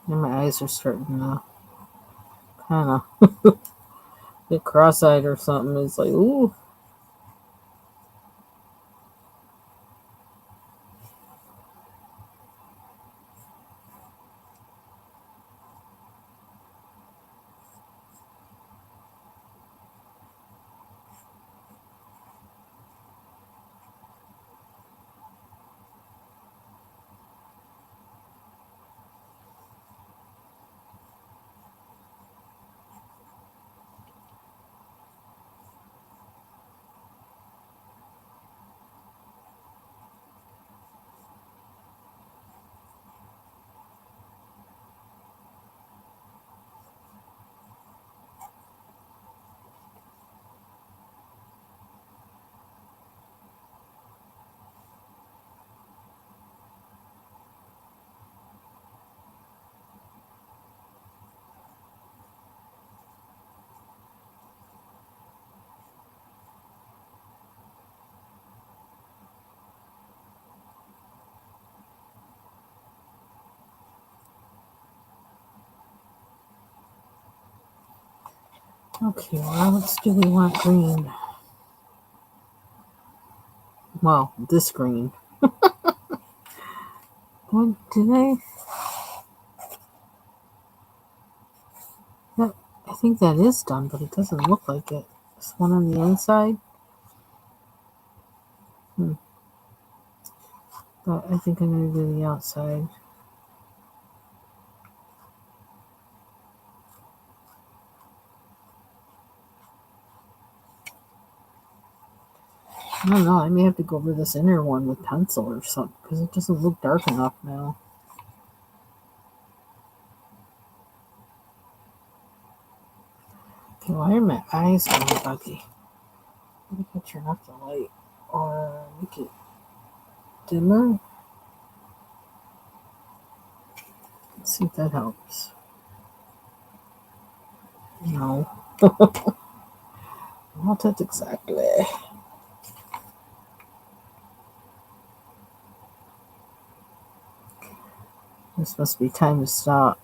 And my eyes are starting to kind of get cross-eyed or something. It's like, ooh. Okay, what else do we want green? Well, this green. What did I? That, I think that is done, but it doesn't look like it. This one on the inside. But I think I'm going to do the outside. I don't know. I may have to go over this inner one with pencil or something because it doesn't look dark enough now. Okay, why are my eyes going buggy? Maybe I can turn off the light or make it dimmer. Let's see if that helps. No. Not that exactly. This must be time to stop.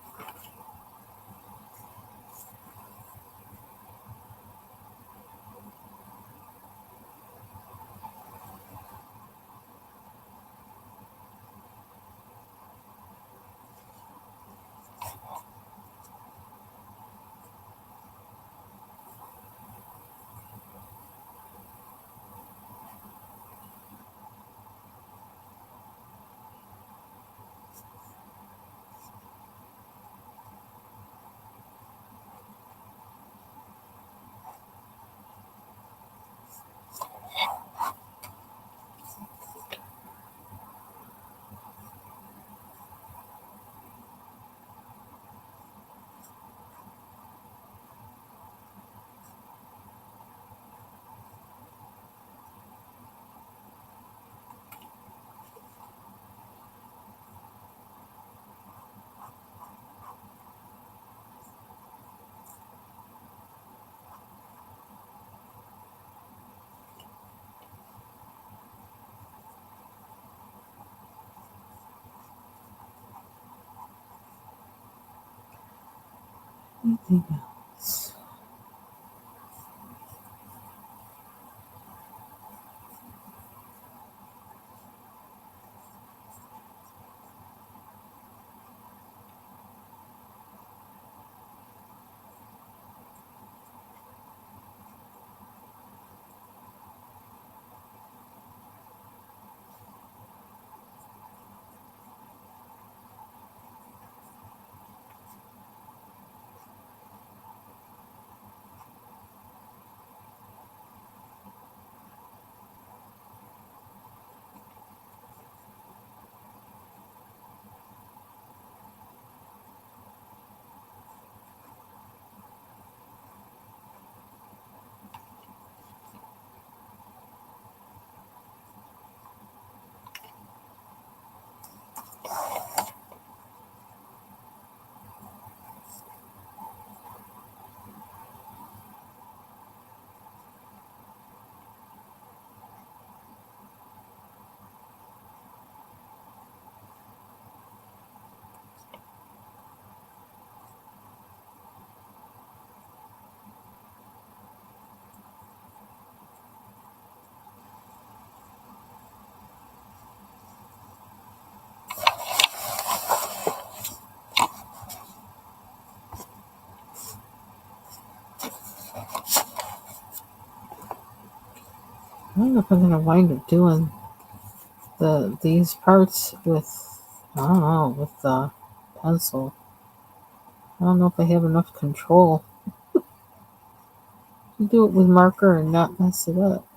Anything else? I don't know if I'm gonna wind up doing these parts with, I don't know, with the pencil. I don't know if I have enough control to do it with marker and not mess it up.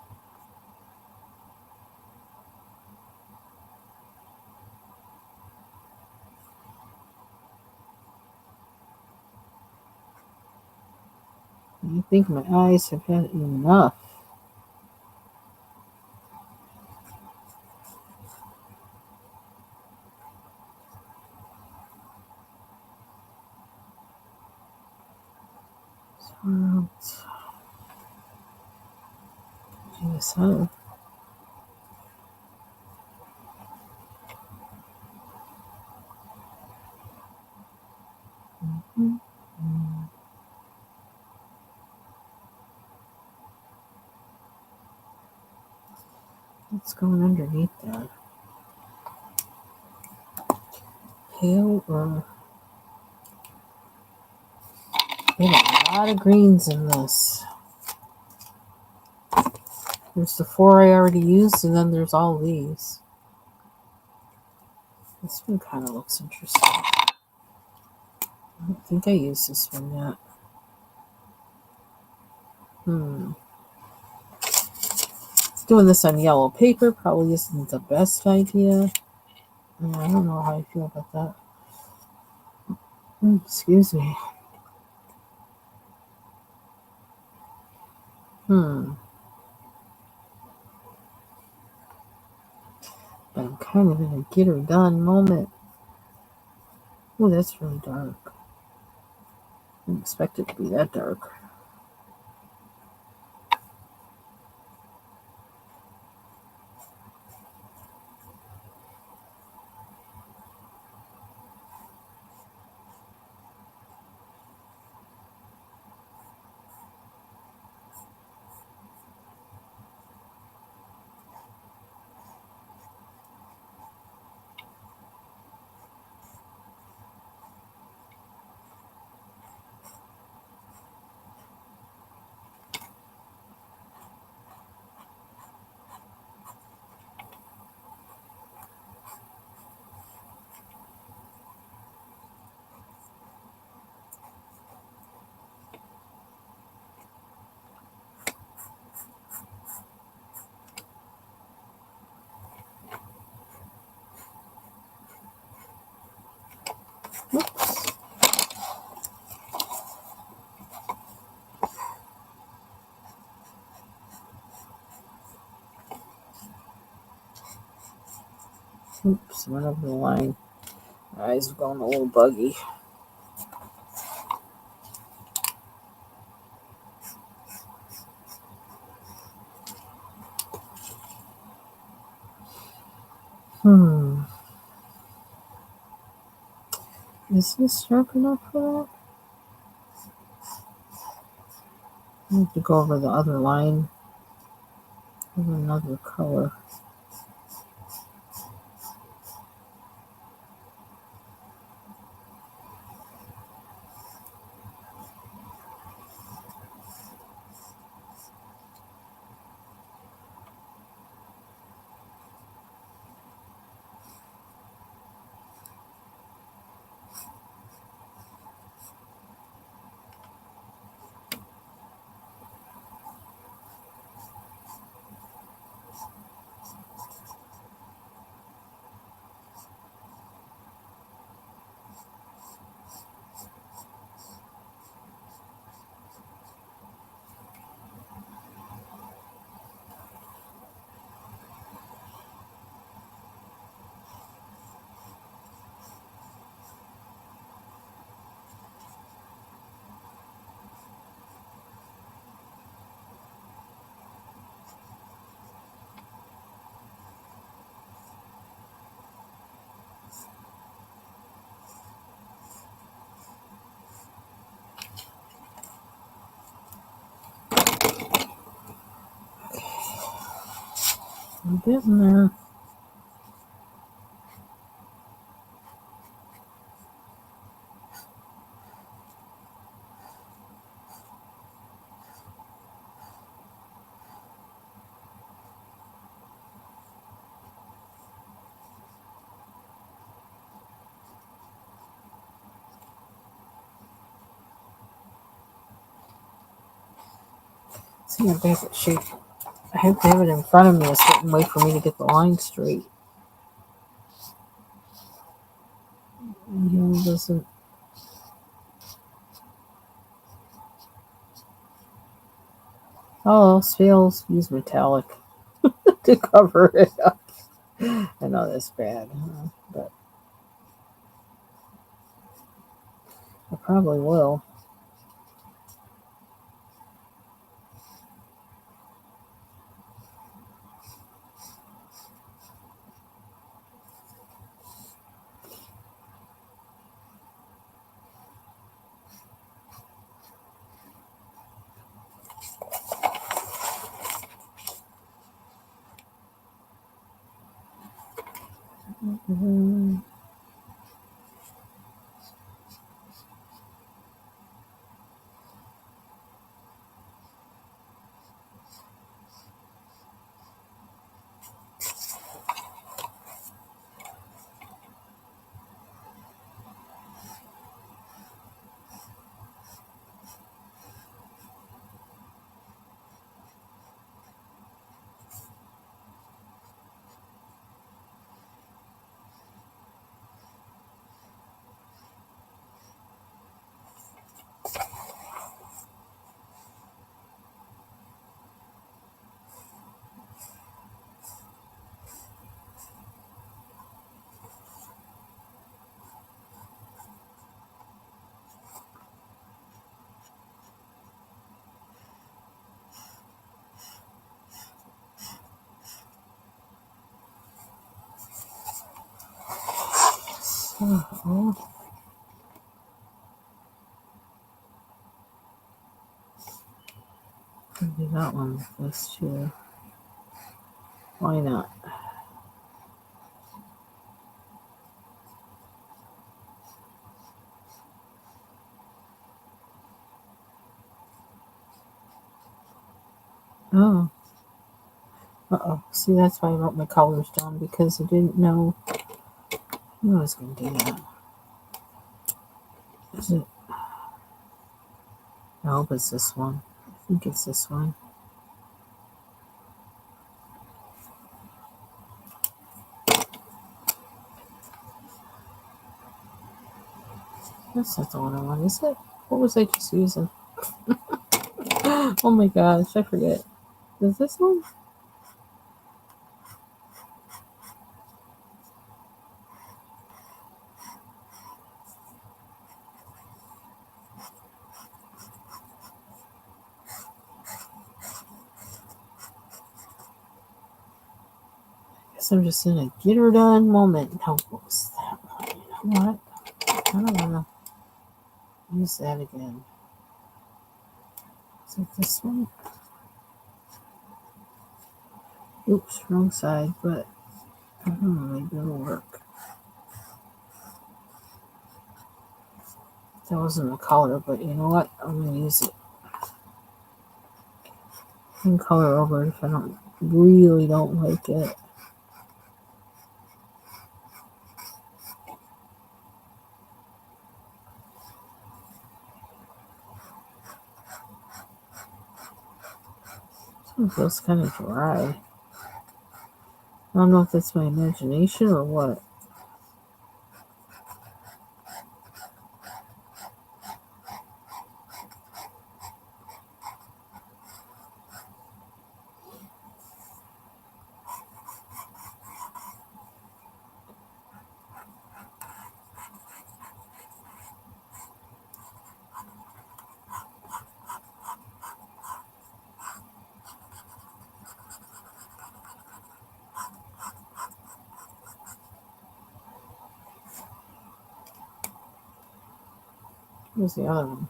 I think my eyes have had enough. So, do this other. Mhm. What's going underneath that? Pale or we have a lot of greens in this. There's the four I already used, and then there's all these. This one kind of looks interesting. I don't think I used this one yet. Doing this on yellow paper probably isn't the best idea. I don't know how I feel about that. Excuse me. But I'm kind of in a get her done moment. Oh, that's really dark. I didn't expect it to be that dark. Oops, went over the line. My eyes have gone a little buggy. Is this dark enough for that? I have to go over the other line with another color. I'm getting there. See, I have to have it shaped. I have to have it in front of me a certain way for me to get the line straight. And it doesn't. Oh, fails. Use metallic to cover it up. I know that's bad, but I probably will. Mm-hmm. So, I'll do that one with this too. Why not? Oh. Uh-oh. See, that's why I wrote my colors down, because I didn't know I was going to do that. Is it? I hope it's this one. I think it's this one. That's not the one I want, is it? What was I just using? Oh my gosh, I forget. Is this one? Guess I'm just in a get her done moment. No, what was that one? You know what? I don't want to use that again. Is it this one? Oops, wrong side, but I don't know, maybe it'll work. That wasn't a color, but you know what? I'm gonna use it. I can color over it if I really don't like it. It feels kind of dry. I don't know if that's my imagination or what. Where's the other one?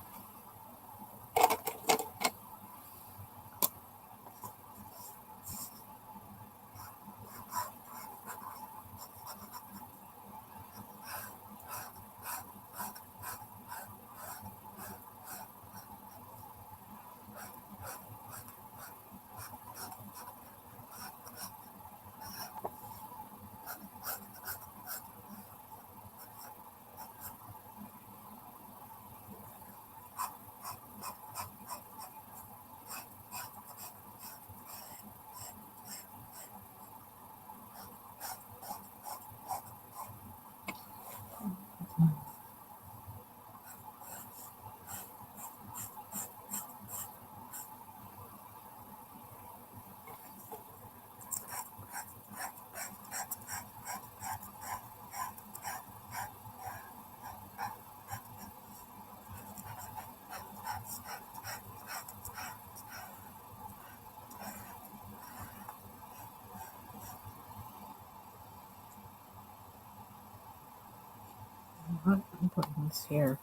What? I'm putting this here.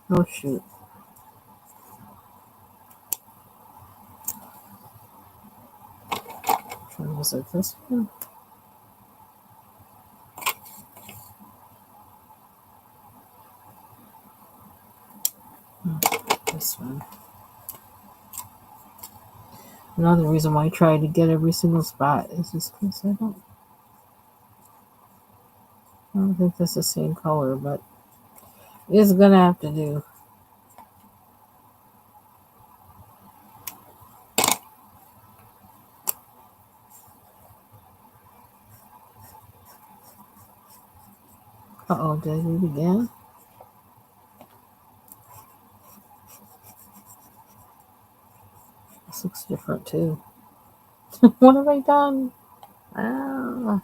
Oh shoot. Was it this one? This one. Another reason why I try to get every single spot is just because I don't think that's the same color, but it's gonna have to do. Uh-oh, did I do it again? This looks different too. What have I done? Ah.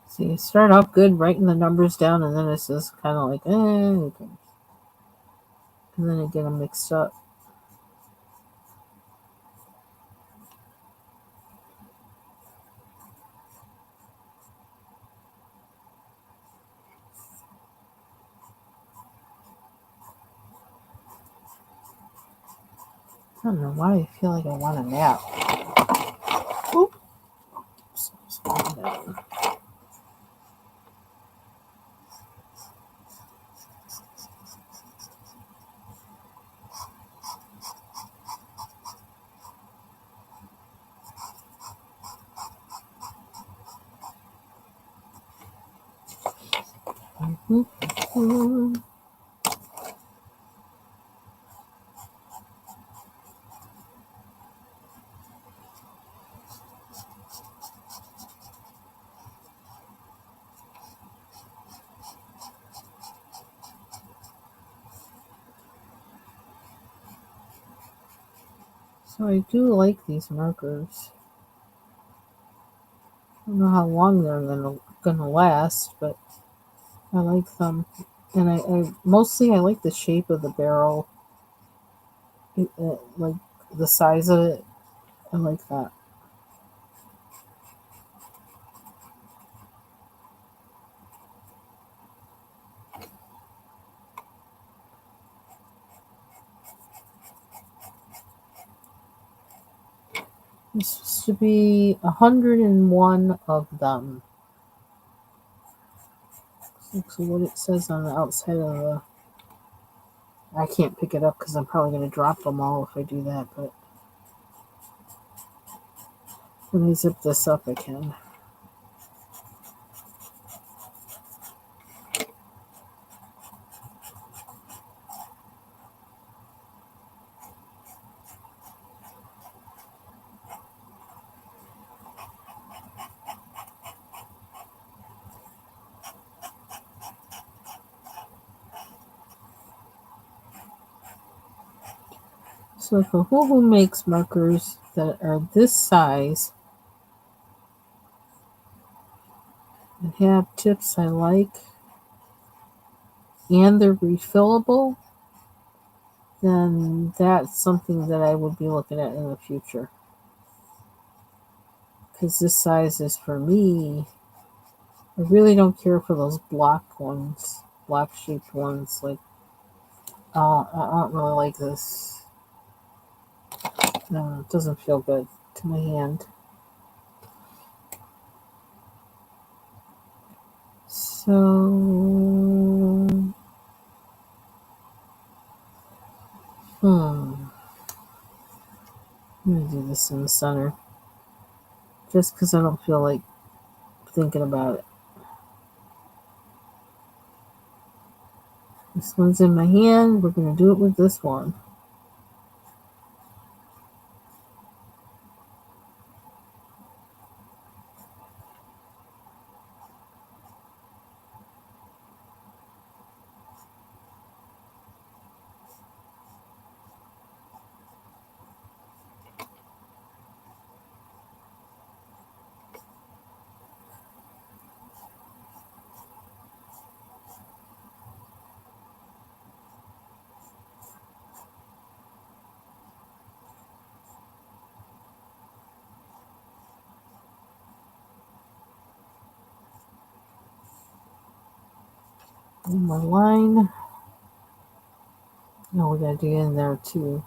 See, you start off good writing the numbers down, and then it's just kind of like, okay. And then I get them mixed up. I don't know why I feel like I want a nap. Oops. So I do like these markers. I don't know how long they're gonna last, but I like them. And I mostly I like the shape of the barrel. Like the size of it. I like that. There's supposed to be 101 of them. So what it says on the outside of the... I can't pick it up because I'm probably going to drop them all if I do that, but let me zip this up again. So if a Woohoo makes markers that are this size and have tips I like, and they're refillable, then that's something that I would be looking at in the future. Because this size is for me. I really don't care for those block ones, block shaped ones. Like, I don't really like this. No, it doesn't feel good to my hand. So, I'm gonna do this in the center, just because I don't feel like thinking about it. This one's in my hand. We're gonna do it with this one. One more line. No, we gotta do in there too.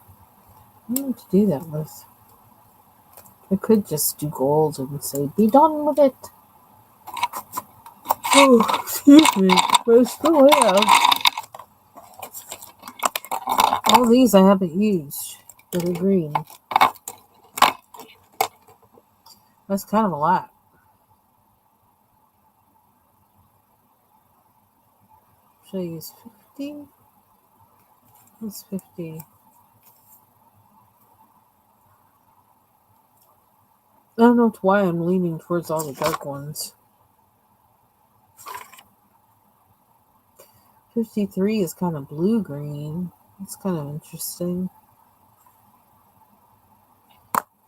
I don't know what to do that with. I could just do gold and say, be done with it. Oh, excuse me. But I still have all these I haven't used that are green. That's kind of a lot. Should I use 50? What's 50? I don't know why I'm leaning towards all the dark ones. 53 is kind of blue-green. It's kind of interesting.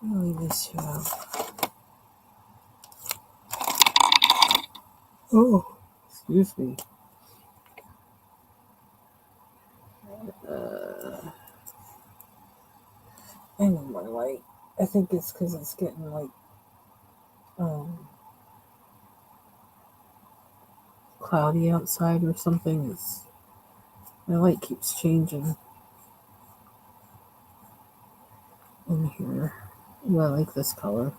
I'll leave this two out. Oh, excuse me. I need more light. I think it's because it's getting like cloudy outside or something. My light keeps changing in here. Ooh, I like this color.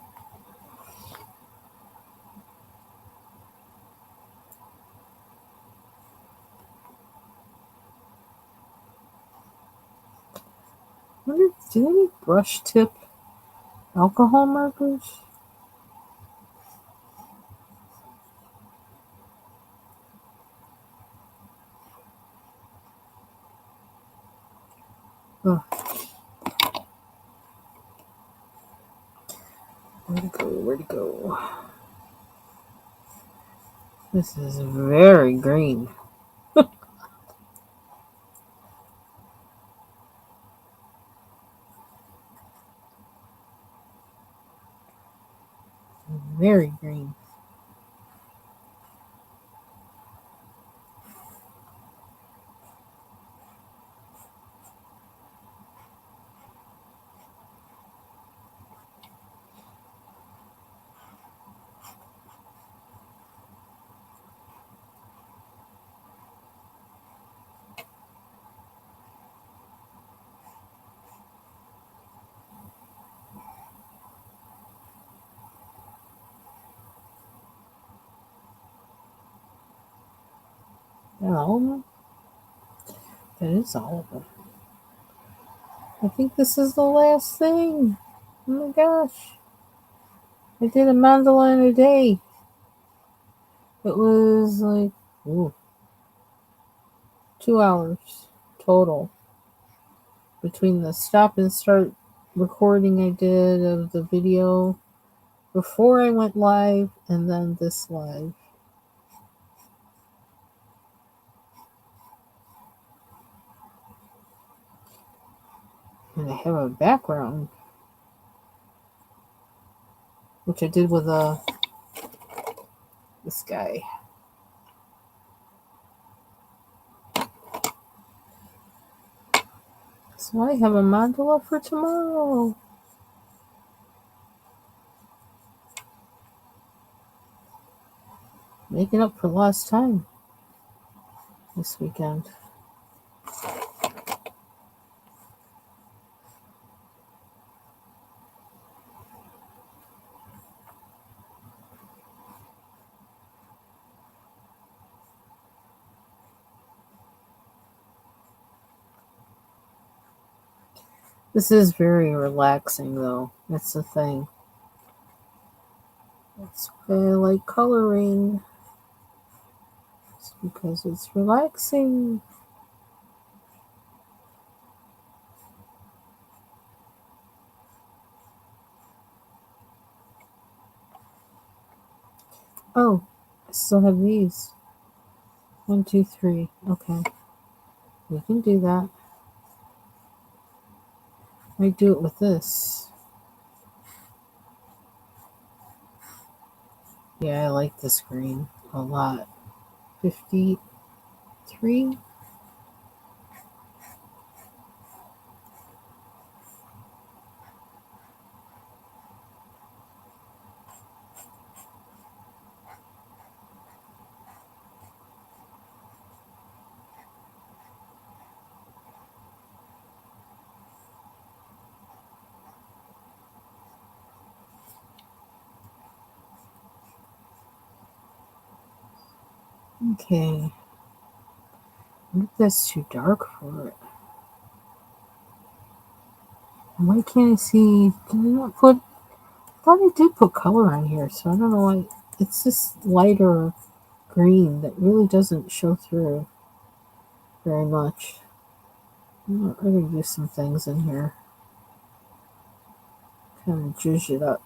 I wonder, do they make brush tip alcohol markers? Oh. Where'd it go? Where'd it go? This is very green. Very green. No, that is all of them. I think this is the last thing. Oh my gosh. I did a mandala in a day. It was like, ooh, 2 hours total between the stop and start recording I did of the video before I went live and then this live. And I have a background, which I did with this guy. So I have a mandala for tomorrow. Making up for lost time this weekend. This is very relaxing, though. That's the thing. That's why I like coloring. It's because it's relaxing. Oh, I still have these. 1, 2, 3. Okay, we can do that. I do it with this. Yeah, I like this green a lot. 53. Okay. I think that's too dark for it. Why can't I see? Did I not put? I thought I did put color on here, so I don't know why. It's this lighter green that really doesn't show through very much. I'm going to use some things in here. Kind of zhuzh it up.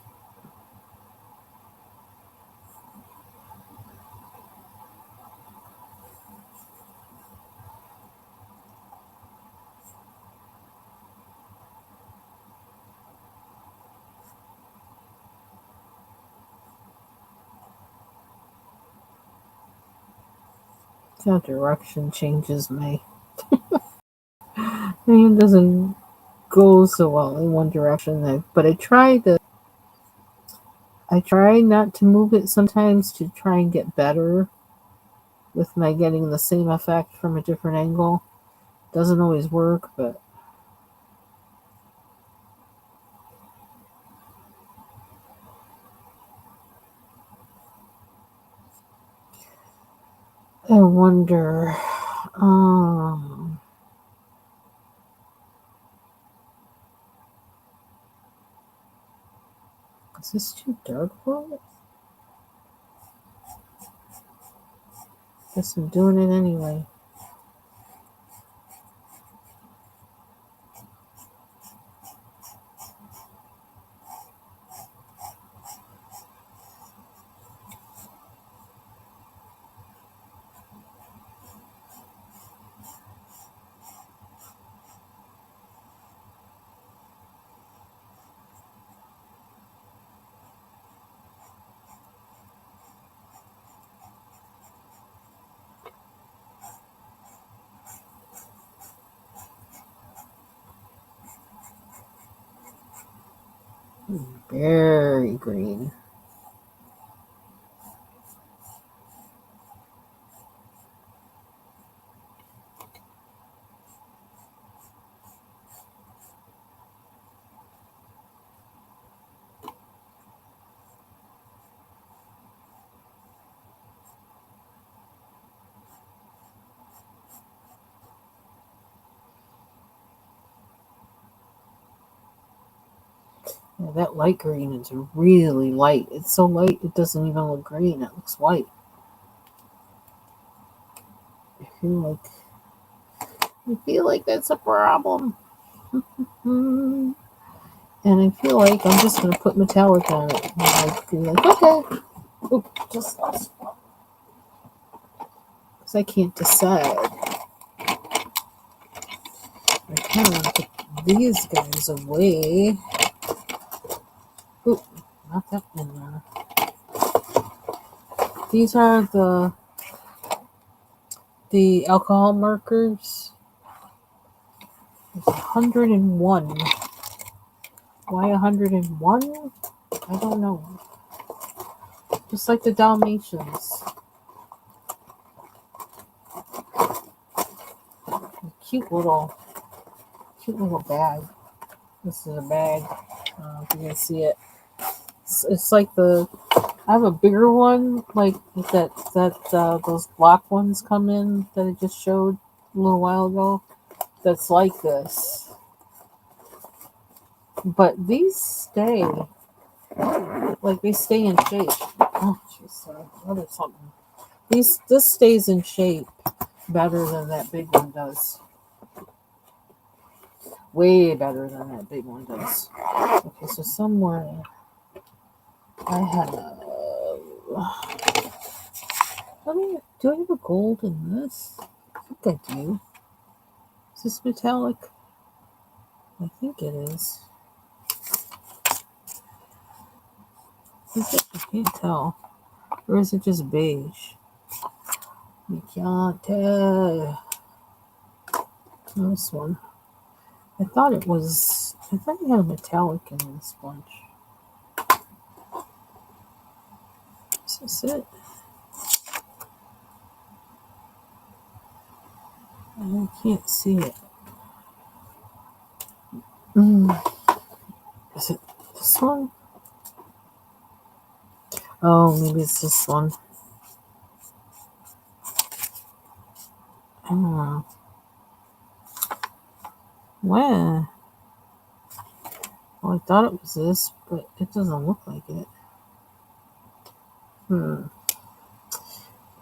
That direction changes my hand doesn't go so well in one direction. But I try not to move it sometimes to try and get better with my getting the same effect from a different angle. Doesn't always work, but I wonder. Um, is this too dark for it? Guess I'm doing it anyway. Very green. Yeah, that light green is really light. It's so light it doesn't even look green. It looks white. I feel like that's a problem. Mm. And I feel like I'm just gonna put metallic on it. And be like, okay. Oop, just lost one. Because I can't decide. I kind of want to put these guys away. Oop, not that in there. These are the alcohol markers. There's 101. Why 101? I don't know. Just like the Dalmatians. Cute little bag. This is a bag. I don't know if you can see it. It's like I have a bigger one, like that those black ones come in that I just showed a little while ago. That's like this, but these stay like they stay in shape. Oh, jeez, sorry. What is something? This stays in shape better than that big one does. Way better than that big one does. Okay, so somewhere I have. Do I have a gold in this? I think I do. Is this metallic? I think it is. Is it? I can't tell. Or is it just beige? You can't tell. This one. I thought it had a metallic in this bunch. Is this it? I can't see it. Is it this one? Oh, maybe it's this one. I don't know. Where? Well, I thought it was this, but it doesn't look like it.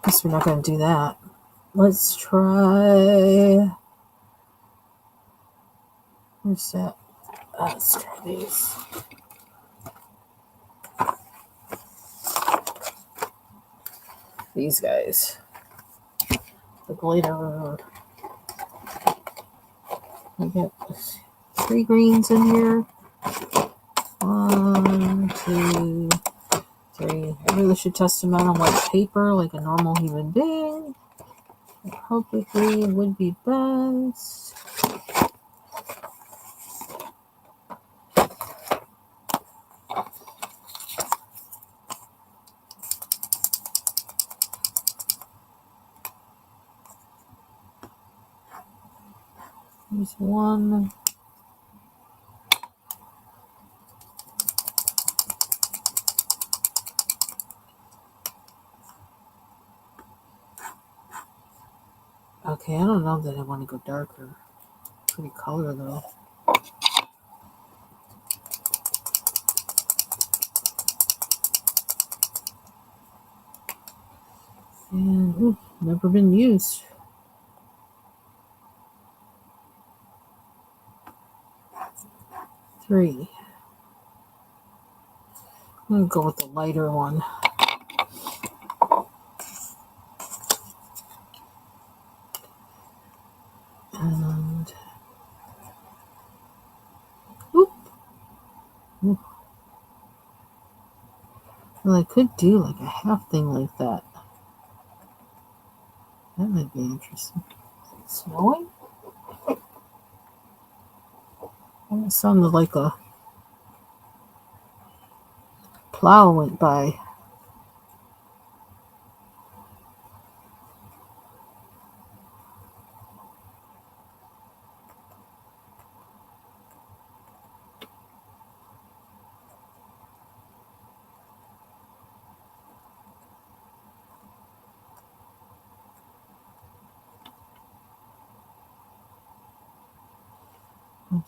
Guess we're not going to do that. Let's try. Where's that? Let's try these. These guys. The glitter. I get 3 greens in here. 1, 2, 3. I really should test them out on white paper like a normal human being. Probably would be best. There's one. Okay, I don't know that I want to go darker. Pretty color though. And never been used. 3. I'm gonna go with the lighter one. And oop. Well, I could do like a half thing like that. That might be interesting. Is it snowing? It sounded like a plow went by.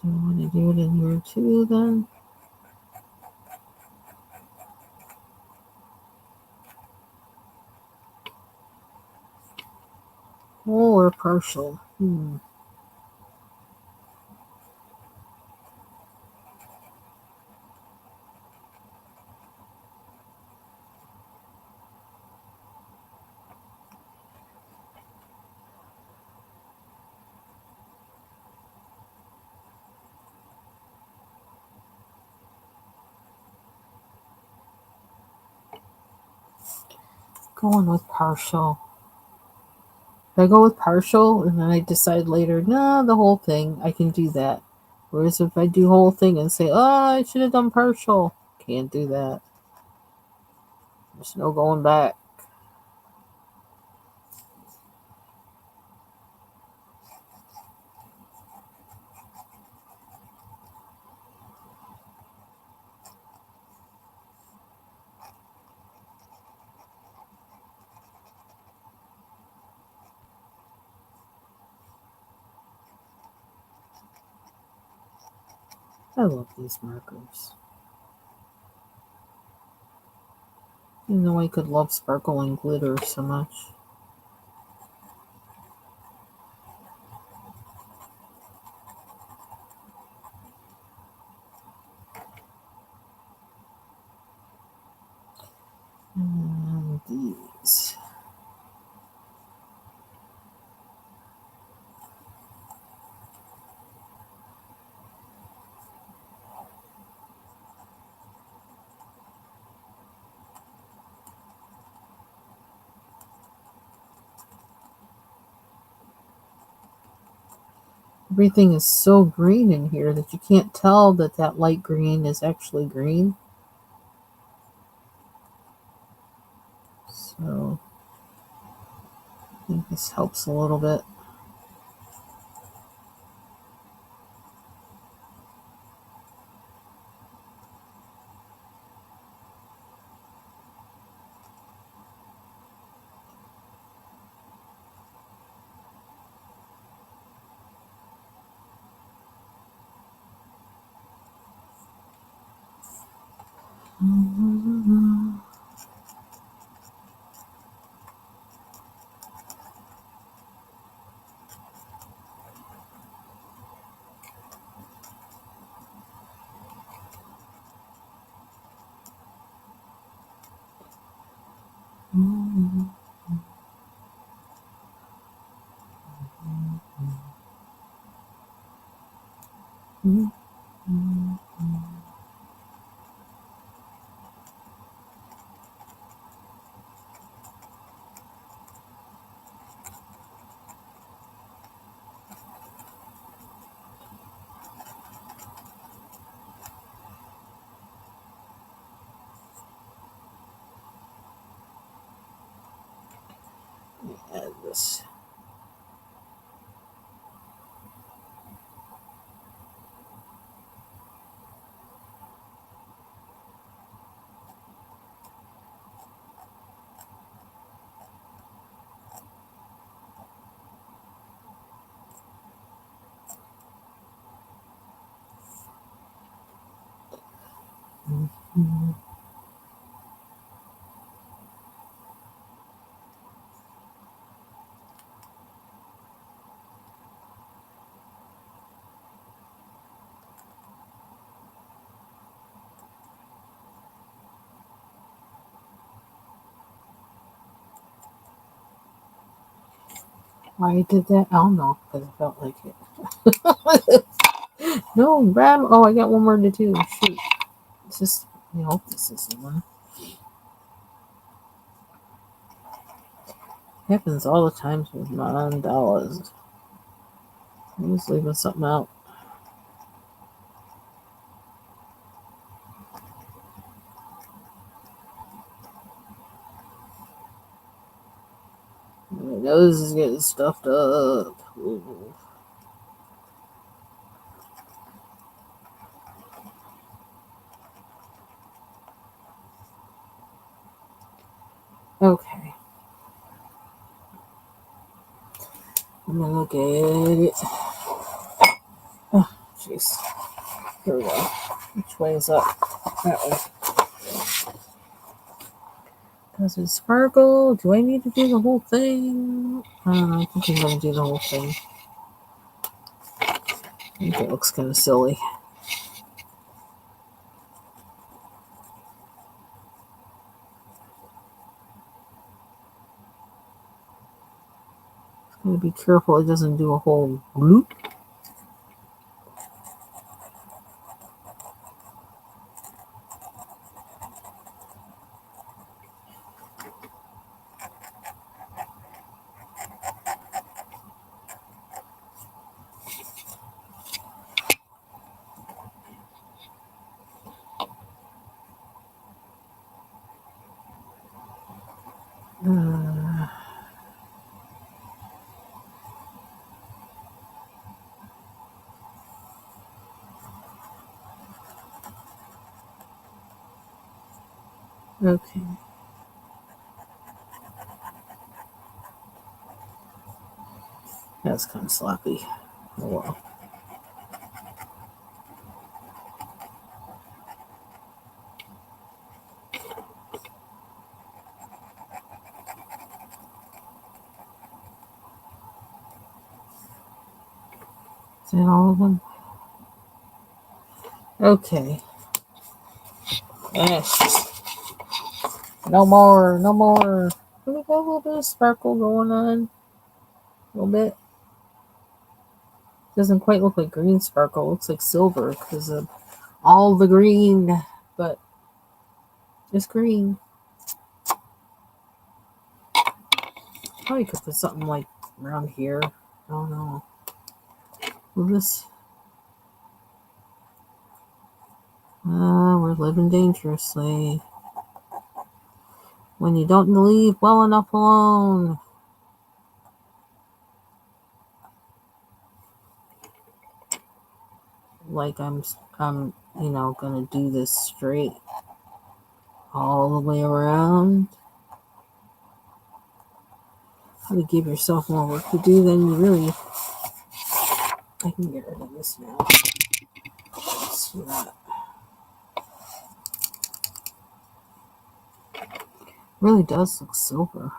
Do I want to do it in here too then? Whole or partial? Going with partial. If I go with partial and then I decide later, nah, the whole thing, I can do that. Whereas if I do whole thing and say, oh, I should have done partial, can't do that. There's no going back. I love these markers. You know I could love sparkle and glitter so much. And these. Everything is so green in here that you can't tell that that light green is actually green. So I think this helps a little bit. Add this. Why I did that? I don't know, because I felt like it. No, grab. Oh, I got one more to do. Shoot. It's just, I hope this is the one. Happens all the times with mandalas. I'm just leaving something out. My nose is getting stuffed up. Ooh. Okay. I'm gonna look at it. Oh, jeez. Here we go. Which way is up? That way. Does it sparkle? Do I need to do the whole thing? I think I'm going to do the whole thing. I think it looks kind of silly. Gotta be careful it doesn't do a whole loop. Okay. That's kind of sloppy. Oh well. Is that all of them? Okay. Yes. No more. No more. We got a little bit of sparkle going on. A little bit. Doesn't quite look like green sparkle. It looks like silver because of all the green. But it's green. Probably could put something like around here. I don't know. Will this? We're living dangerously. When you don't leave well enough alone. Like I'm gonna do this straight all the way around. How to give yourself more work to do than you really. I can get rid of this now. Let's do that. Really does look silver.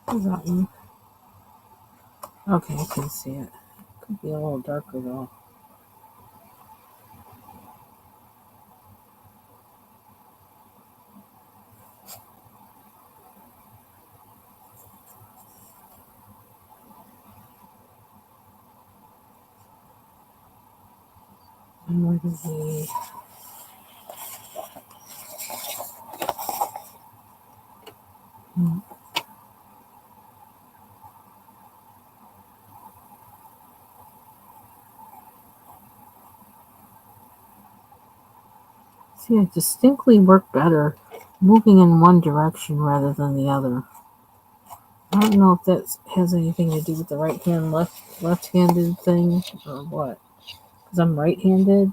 What does that mean? Okay, I can see it. Could be a little darker though. And where does the See, I distinctly work better moving in one direction rather than the other. I don't know if that has anything to do with the right hand, left-handed thing or what. Because I'm right-handed.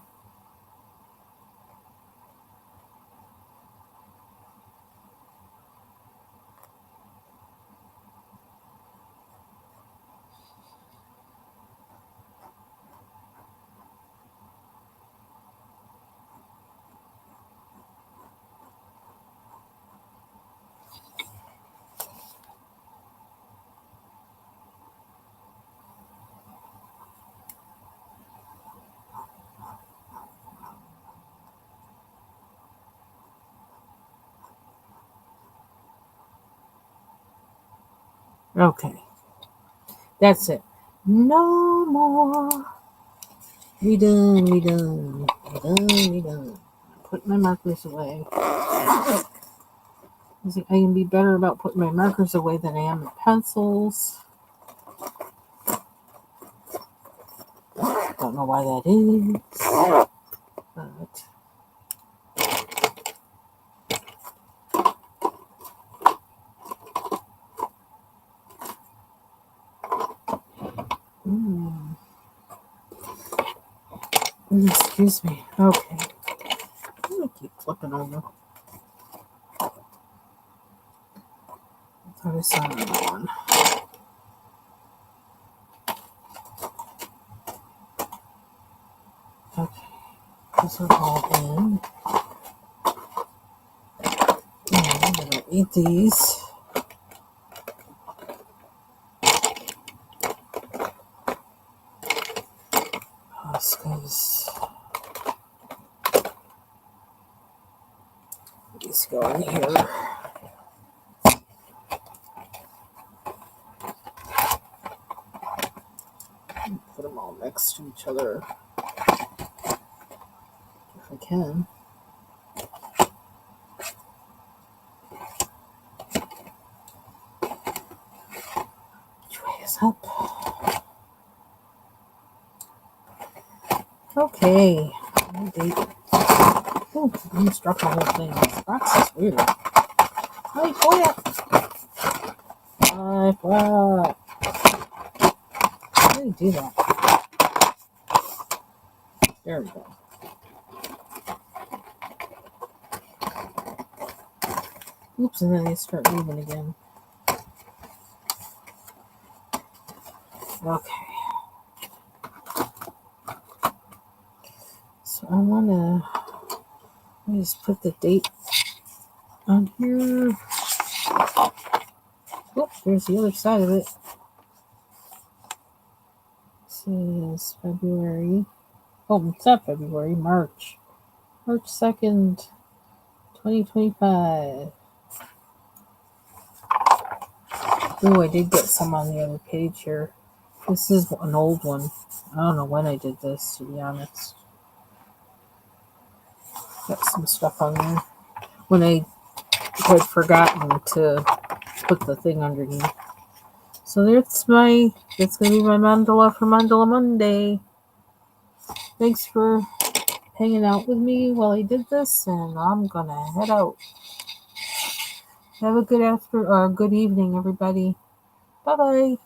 Okay, that's it. No more. We done, we done, we done, we done. Put my markers away. I can be better about putting my markers away than I am the pencils. Don't know why that is. But excuse me. Okay. I'm gonna keep flipping over. I thought I saw another one. Okay. Those are all in. And I'm gonna eat these. Because these go in here. Put them all next to each other if I can. Which way is up? Okay. Oh, I almost dropped the whole thing. This box is weird. Hi, flat. Hi, flat. How do you do that? There we go. Oops, and then they start moving again. Okay. So I want to just put the date on here. Oops, there's the other side of it. This is February. Oh, it's not February, March. March 2nd, 2025. Oh, I did get some on the other page here. This is an old one. I don't know when I did this, to be honest. Got some stuff on there. When I had forgotten to put the thing underneath. So that's going to be my mandala for Mandala Monday. Thanks for hanging out with me while I did this, and I'm going to head out. Have a good evening, everybody. Bye-bye.